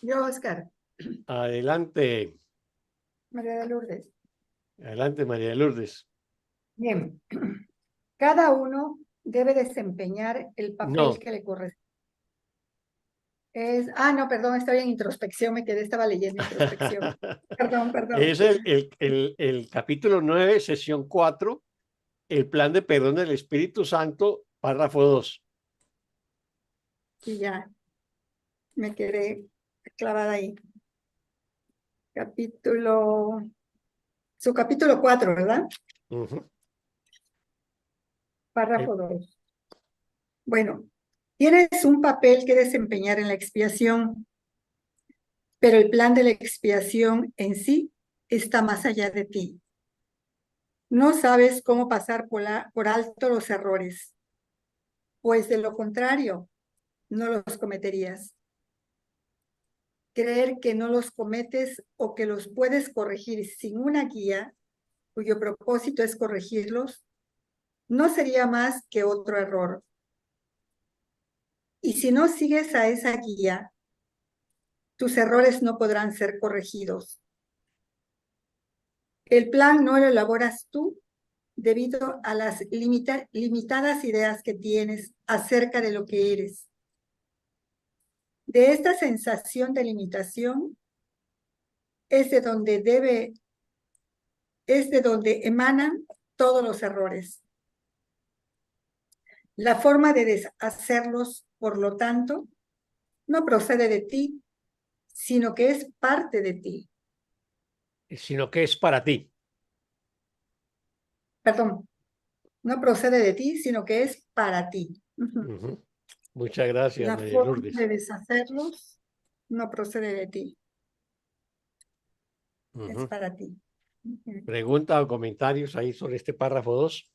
Yo, Oscar. Adelante. María de Lourdes. Adelante, María de Lourdes. Bien. Cada uno debe desempeñar el papel que le corresponde. No, perdón, estaba en introspección, estaba leyendo introspección. Perdón. Es el capítulo 9, sesión 4, el plan de perdón del Espíritu Santo, párrafo 2. Y ya, me quedé clavada ahí. Su capítulo 4, ¿verdad? Párrafo 2. Bueno, tienes un papel que desempeñar en la expiación, pero el plan de la expiación en sí está más allá de ti. No sabes cómo pasar por alto los errores, pues de lo contrario, no los cometerías. Creer que no los cometes o que los puedes corregir sin una guía, cuyo propósito es corregirlos, no sería más que otro error. Y si no sigues a esa guía, tus errores no podrán ser corregidos. El plan no lo elaboras tú debido a las limitadas ideas que tienes acerca de lo que eres. De esta sensación de limitación es de donde emanan todos los errores. La forma de deshacerlos, por lo tanto, no procede de ti, sino que es parte de ti. Sino que es para ti. Perdón, no procede de ti, sino que es para ti. Muchas gracias, La María forma Lourdes. de deshacerlos no procede de ti. Es para ti. ¿Preguntas o comentarios ahí sobre este párrafo 2?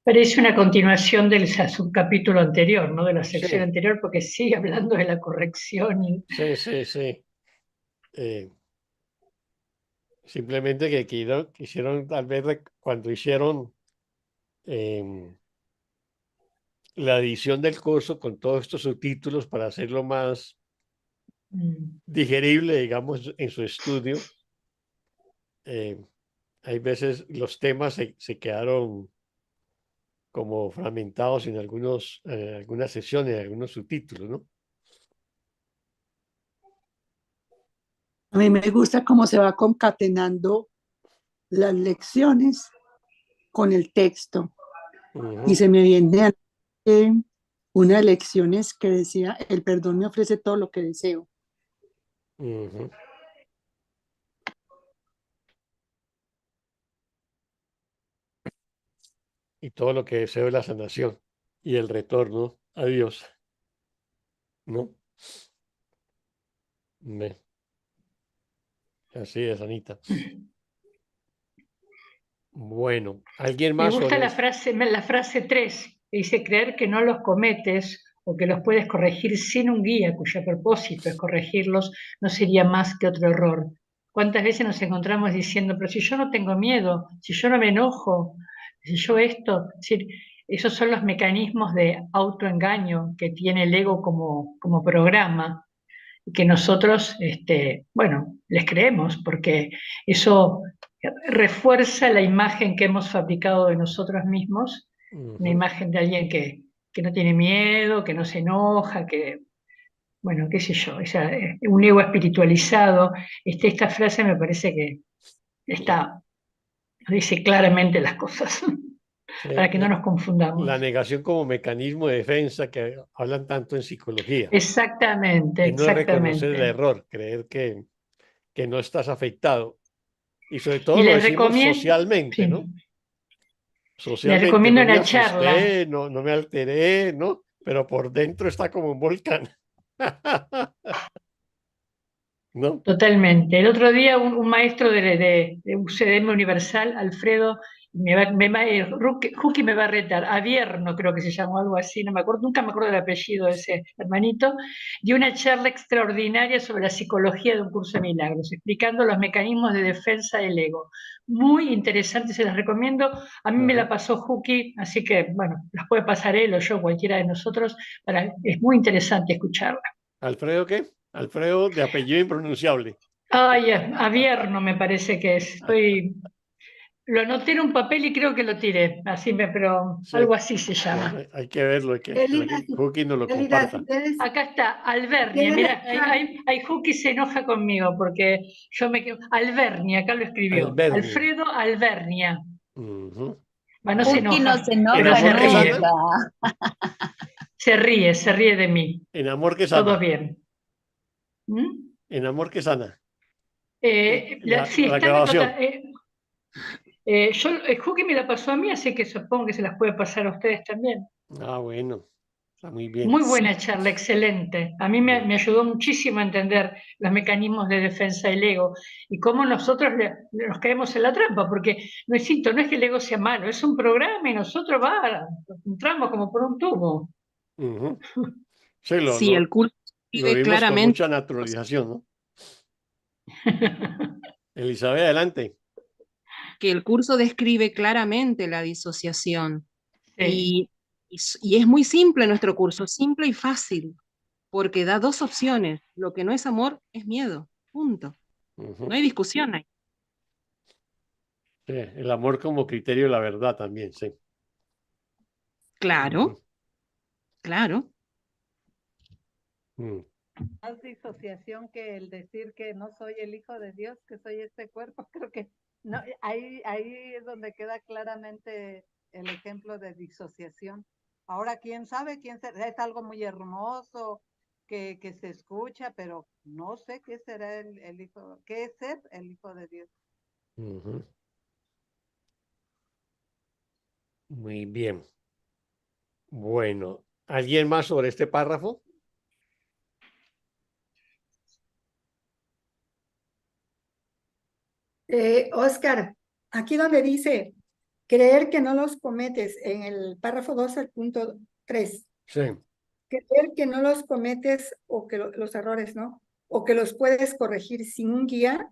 Parece una continuación del subcapítulo anterior, ¿no? De la sección anterior, porque sigue hablando de la corrección. Sí. Simplemente que quisieron tal vez cuando hicieron la edición del curso con todos estos subtítulos para hacerlo más digerible, digamos, en su estudio. Hay veces los temas se quedaron como fragmentados en algunas sesiones, algunos subtítulos, ¿no? A mí me gusta cómo se va concatenando las lecciones con el texto. Y se me viene a una de lecciones que decía, el perdón me ofrece todo lo que deseo. Y todo lo que deseo es la sanación y el retorno a Dios, ¿no? Así es, Anita. Bueno, ¿alguien más? Me gusta la frase 3, que dice creer que no los cometes o que los puedes corregir sin un guía cuyo propósito es corregirlos, no sería más que otro error. ¿Cuántas veces nos encontramos diciendo, pero si yo no tengo miedo, si yo no me enojo, si yo esto? Es decir, esos son los mecanismos de autoengaño que tiene el ego como programa, y que nosotros, bueno, les creemos, porque eso refuerza la imagen que hemos fabricado de nosotros mismos, una imagen de alguien que no tiene miedo, que no se enoja, que, bueno, qué sé yo, un ego espiritualizado. Esta frase me parece que dice claramente las cosas, para que no nos confundamos. La negación como mecanismo de defensa que hablan tanto en psicología. Exactamente, Y no reconocer el exactamente. error, creer que no estás afectado. Y sobre todo Y lo les decimos recomiendo, socialmente, sí. ¿no? Les Socialmente, recomiendo no me una charla. asusté, no me alteré, ¿no? Pero por dentro está como un volcán. ¿No? Totalmente. El otro día un maestro de UCDM Universal, Alfredo, Juki me va a retar, Avierno creo que se llamó, algo así, no me acuerdo, nunca me acuerdo del apellido de ese hermanito, dio una charla extraordinaria sobre la psicología de un curso de milagros, explicando los mecanismos de defensa del ego. Muy interesante, se las recomiendo. A mí me la pasó Juki, así que, bueno, las puede pasar él o yo, cualquiera de nosotros, es muy interesante escucharla. ¿Alfredo qué? Alfredo de apellido impronunciable. Ay, Avierno me parece que es. Lo anoté en un papel y creo que lo tiré, pero Sí, algo así se llama. hay que verlo, que Juki nos lo Elida, comparta. Acá está, Albernia. Mira, ahí Juki se enoja conmigo porque yo me quedo. Albernia, acá lo escribió. Albernia. Alfredo Albernia. No se Juki enoja. no se enoja pero se ríe. nunca. Se ríe de mí. En amor que sana. Todo bien. ¿Mm? En amor que sana. Sí, la está grabación. Juki me la pasó a mí, así que supongo que se las puede pasar a ustedes también. Ah, bueno. Está muy bien. Muy buena charla, excelente. A mí me ayudó muchísimo a entender los mecanismos de defensa del ego y cómo nosotros nos caemos en la trampa, porque no es que el ego sea malo, es un programa y nosotros entramos como por un tubo. Sí, el curso lo vimos claramente con mucha naturalización, ¿no? Elizabeth, adelante. Que el curso describe claramente la disociación. Sí. Y es muy simple nuestro curso, simple y fácil, porque da dos opciones. Lo que no es amor es miedo, punto. No hay discusión ahí. Sí, el amor como criterio de la verdad también, sí. Claro, claro. Más disociación que el decir que no soy el hijo de Dios, que soy este cuerpo. Creo que no, ahí es donde queda claramente el ejemplo de disociación. Ahora, quién sabe, es algo muy hermoso que se escucha, pero no sé qué será el hijo, qué es ser el hijo de Dios. Muy bien. Bueno, ¿alguien más sobre este párrafo? Oscar, aquí donde dice creer que no los cometes, en el párrafo 2, el punto 3. Sí. Creer que no los cometes o que los errores, ¿no? O que los puedes corregir sin un guía,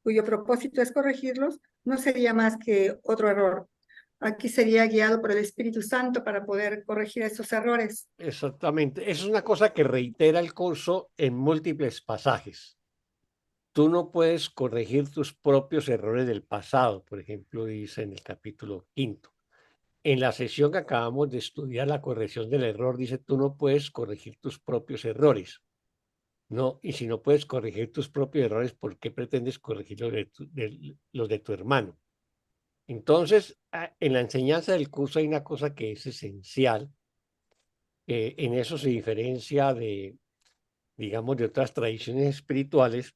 cuyo propósito es corregirlos, no sería más que otro error. Aquí sería guiado por el Espíritu Santo para poder corregir esos errores. Exactamente. Es una cosa que reitera el curso en múltiples pasajes. Tú no puedes corregir tus propios errores del pasado, por ejemplo, dice en el capítulo 5. En la sesión que acabamos de estudiar, la corrección del error, dice, tú no puedes corregir tus propios errores. No, y si no puedes corregir tus propios errores, ¿por qué pretendes corregir los de tu hermano? Entonces, en la enseñanza del curso hay una cosa que es esencial. En eso se diferencia de, digamos, de otras tradiciones espirituales,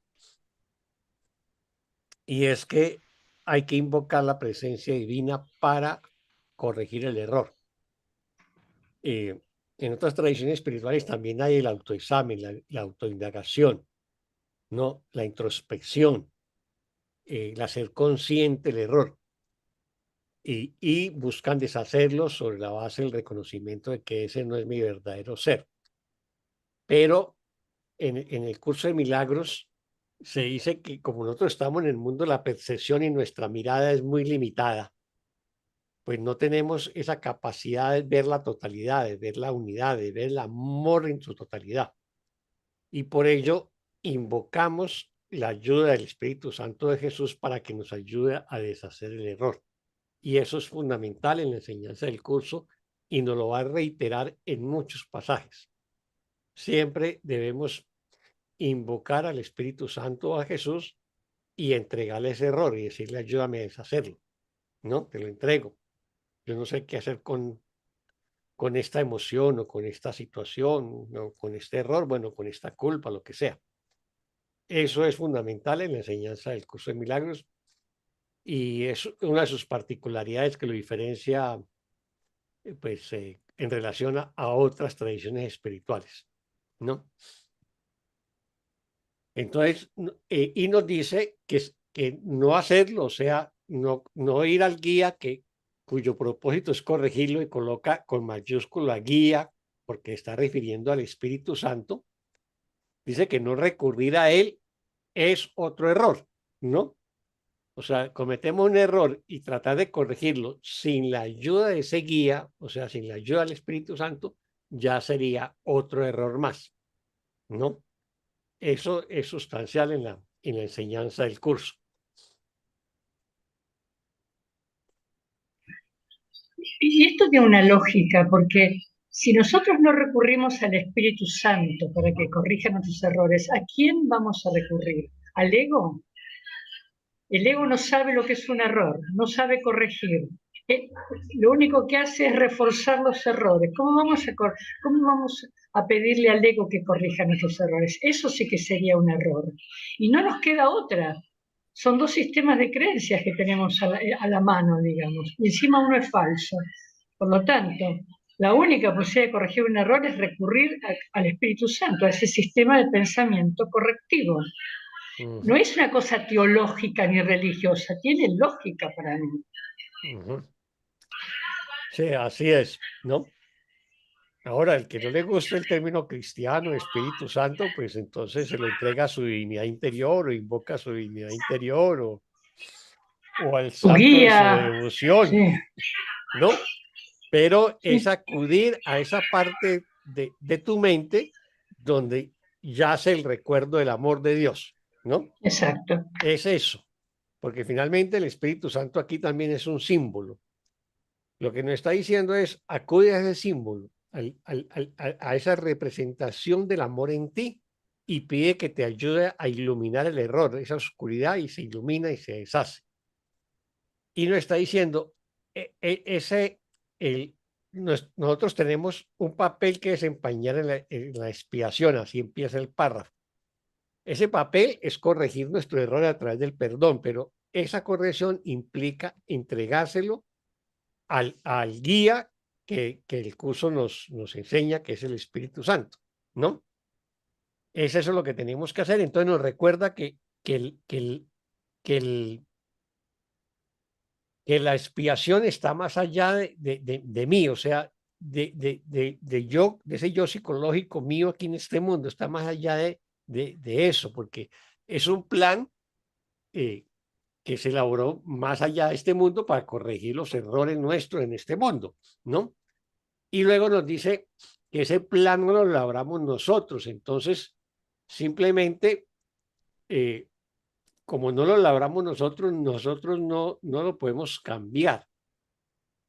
y es que hay que invocar la presencia divina para corregir el error. En otras tradiciones espirituales también hay el autoexamen, la autoindagación, ¿no? La introspección, el hacer consciente el error. y buscan deshacerlos sobre la base del reconocimiento de que ese no es mi verdadero ser. Pero en el curso de milagros se dice que como nosotros estamos en el mundo de la percepción y nuestra mirada es muy limitada, pues no tenemos esa capacidad de ver la totalidad, de ver la unidad, de ver el amor en su totalidad. Y por ello invocamos la ayuda del Espíritu Santo de Jesús para que nos ayude a deshacer el error. Y eso es fundamental en la enseñanza del curso y nos lo va a reiterar en muchos pasajes. Siempre debemos invocar al Espíritu Santo o a Jesús y entregarle ese error y decirle, ayúdame a deshacerlo. No, te lo entrego. Yo no sé qué hacer con esta emoción o con esta situación o con este error, bueno, con esta culpa, lo que sea. Eso es fundamental en la enseñanza del curso de milagros y es una de sus particularidades que lo diferencia en relación a otras tradiciones espirituales, ¿no? Entonces, y nos dice que no hacerlo, o sea, no ir al guía cuyo propósito es corregirlo y coloca con mayúscula guía, porque está refiriendo al Espíritu Santo. Dice que no recurrir a él es otro error, ¿no? O sea, cometemos un error y tratar de corregirlo sin la ayuda de ese guía, o sea, sin la ayuda del Espíritu Santo, ya sería otro error más, ¿no? Eso es sustancial en la enseñanza del curso. Y esto tiene una lógica, porque si nosotros no recurrimos al Espíritu Santo para que corrija nuestros errores, ¿a quién vamos a recurrir? ¿Al ego? El ego no sabe lo que es un error, no sabe corregir. Lo único que hace es reforzar los errores. ¿Cómo vamos a pedirle al ego que corrija nuestros errores? Eso sí que sería un error. Y no nos queda otra. Son dos sistemas de creencias que tenemos a la mano, digamos. Y encima uno es falso. Por lo tanto, la única posibilidad de corregir un error es recurrir al Espíritu Santo, a ese sistema de pensamiento correctivo. No es una cosa teológica ni religiosa, tiene lógica para mí. Sí, así es, ¿no? Ahora, el que no le gusta el término cristiano, Espíritu Santo, pues entonces se lo entrega a su divinidad interior o invoca a su divinidad interior o al santo de su devoción, sí. ¿no? Pero es acudir a esa parte de tu mente donde yace el recuerdo del amor de Dios, ¿no? Exacto. Es eso, porque finalmente el Espíritu Santo aquí también es un símbolo. Lo que nos está diciendo es, acude a ese símbolo, a esa representación del amor en ti y pide que te ayude a iluminar el error, esa oscuridad, y se ilumina y se deshace. Y nos está diciendo, nosotros tenemos un papel que desempeñar en la expiación, así empieza el párrafo. Ese papel es corregir nuestro error a través del perdón, pero esa corrección implica entregárselo al guía que el curso nos enseña, que es el Espíritu Santo, ¿no? Es eso lo que tenemos que hacer. Entonces nos recuerda que la expiación está más allá de mí, o sea, de ese yo psicológico mío aquí en este mundo, está más allá de eso, porque es un plan que se elaboró más allá de este mundo para corregir los errores nuestros en este mundo, ¿no? Y luego nos dice que ese plan no lo elaboramos nosotros, entonces simplemente, como no lo elaboramos nosotros no lo podemos cambiar,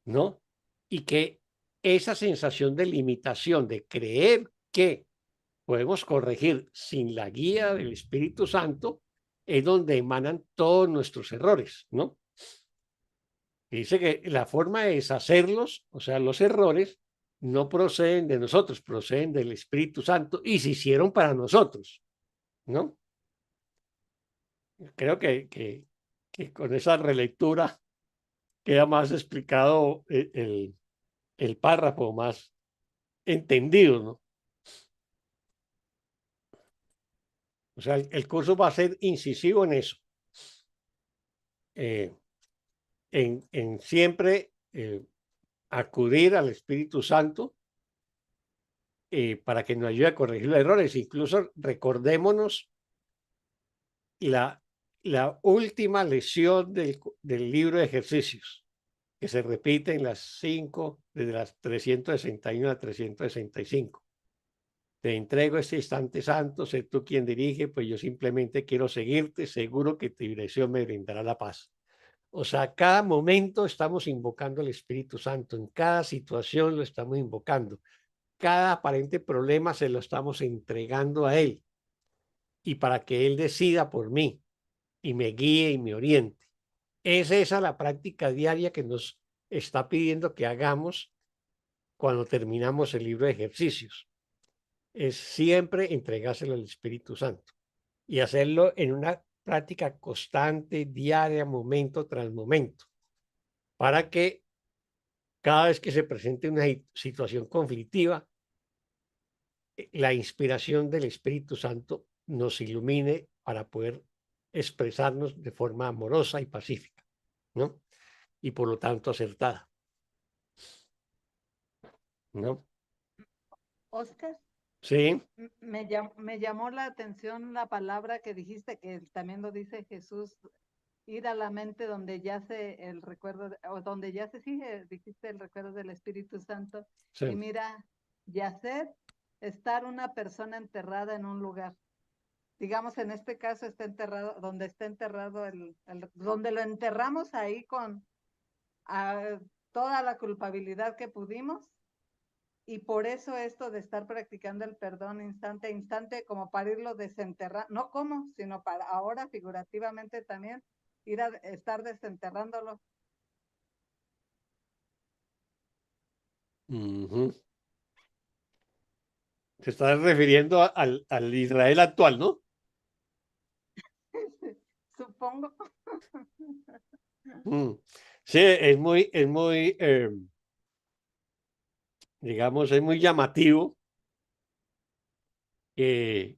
¿no? Y que esa sensación de limitación, de creer que podemos corregir sin la guía del Espíritu Santo, es donde emanan todos nuestros errores, ¿no? Dice que la forma de deshacerlos, o sea, los errores, no proceden de nosotros, proceden del Espíritu Santo y se hicieron para nosotros, ¿no? Creo que con esa relectura queda más explicado el párrafo, más entendido, ¿no? O sea, el curso va a ser incisivo en eso. en siempre acudir al Espíritu Santo para que nos ayude a corregir los errores. Incluso recordémonos la última lección del libro de ejercicios, que se repite en las 5, desde las 361 a 365. Te entrego este instante santo, sé tú quien dirige, pues yo simplemente quiero seguirte, seguro que tu dirección me brindará la paz. O sea, cada momento estamos invocando al Espíritu Santo, en cada situación lo estamos invocando, cada aparente problema se lo estamos entregando a Él y para que Él decida por mí y me guíe y me oriente. Es esa la práctica diaria que nos está pidiendo que hagamos cuando terminamos el libro de ejercicios. Es siempre entregárselo al Espíritu Santo y hacerlo en una práctica constante, diaria, momento tras momento, para que cada vez que se presente una situación conflictiva, la inspiración del Espíritu Santo nos ilumine para poder expresarnos de forma amorosa y pacífica, ¿no? Y por lo tanto acertada, ¿no? Oscar, Sí, me llamó la atención la palabra que dijiste, que también lo dice Jesús, ir a la mente donde yace el recuerdo, o donde yace, sí, dijiste el recuerdo del Espíritu Santo. sí. Y mira, yacer, estar una persona enterrada en un lugar. Digamos, en este caso está enterrado, donde está enterrado donde lo enterramos ahí con toda la culpabilidad que pudimos. Y por eso esto de estar practicando el perdón instante a instante, como para irlo desenterrando, no como, sino para ahora figurativamente también, ir a estar desenterrándolo. Se está refiriendo al Israel actual, ¿no? Supongo. Sí, digamos, es muy llamativo que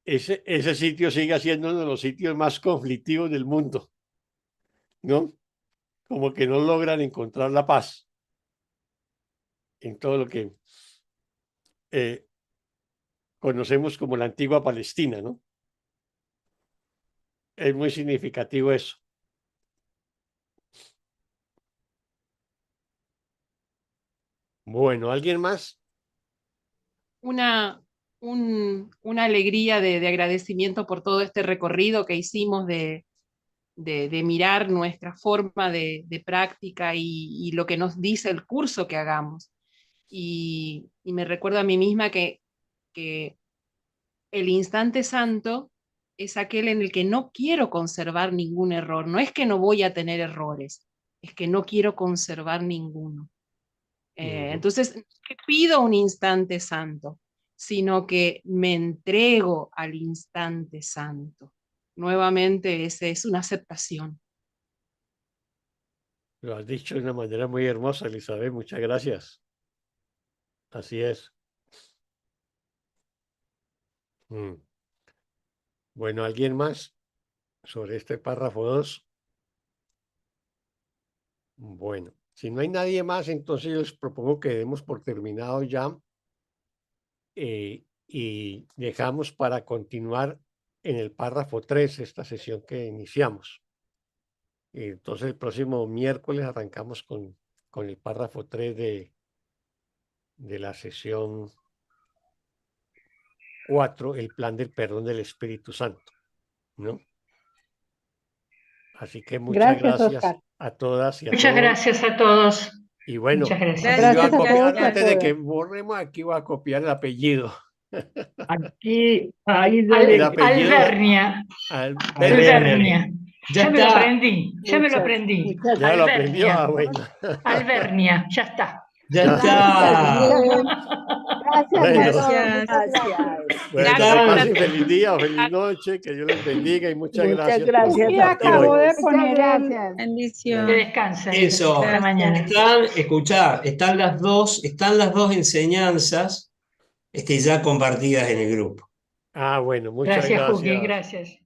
ese sitio siga siendo uno de los sitios más conflictivos del mundo, ¿no? Como que no logran encontrar la paz en todo lo que conocemos como la antigua Palestina, ¿no? Es muy significativo eso. Bueno, ¿alguien más? Una alegría de agradecimiento por todo este recorrido que hicimos de mirar nuestra forma de práctica y lo que nos dice el curso que hagamos. Y me recuerdo a mí misma que el instante santo es aquel en el que no quiero conservar ningún error. No es que no voy a tener errores, es que no quiero conservar ninguno. Entonces, no pido un instante santo, sino que me entrego al instante santo. Nuevamente, es una aceptación. Lo has dicho de una manera muy hermosa, Elizabeth. Muchas gracias. Así es. Bueno, ¿alguien más sobre este párrafo 2? Bueno, si no hay nadie más, entonces yo les propongo que demos por terminado ya y dejamos para continuar en el párrafo 3 esta sesión que iniciamos. Entonces el próximo miércoles arrancamos con el párrafo 3 de la sesión 4, el plan del perdón del Espíritu Santo, ¿no? Así que muchas gracias Oscar. a todas y a Muchas todos. gracias a todos. Y bueno, Muchas gracias. aquí voy a Gracias a copiar, todos y a antes de que todas. borremos, aquí voy a copiar el apellido. Aquí, ahí El debe. apellido Alvernia. Alvernia. Ya Ya me lo está. aprendí, ya me lo aprendí. Muchas Ya lo aprendió, Alvernia. bueno. Alvernia, ya está. Ya Ya. está. Gracias Bueno. a todos. Gracias. Muchas gracias. Bueno, que Gracias. pasen feliz día o feliz noche, que Dios les bendiga y muchas Muchas gracias por gracias compartir a hoy. todos. Muchas gracias. Bendición. Que descansen. Eso. Hasta mañana. Están las dos enseñanzas ya compartidas en el grupo. Ah, bueno, muchas Gracias, Juki, gracias. gracias.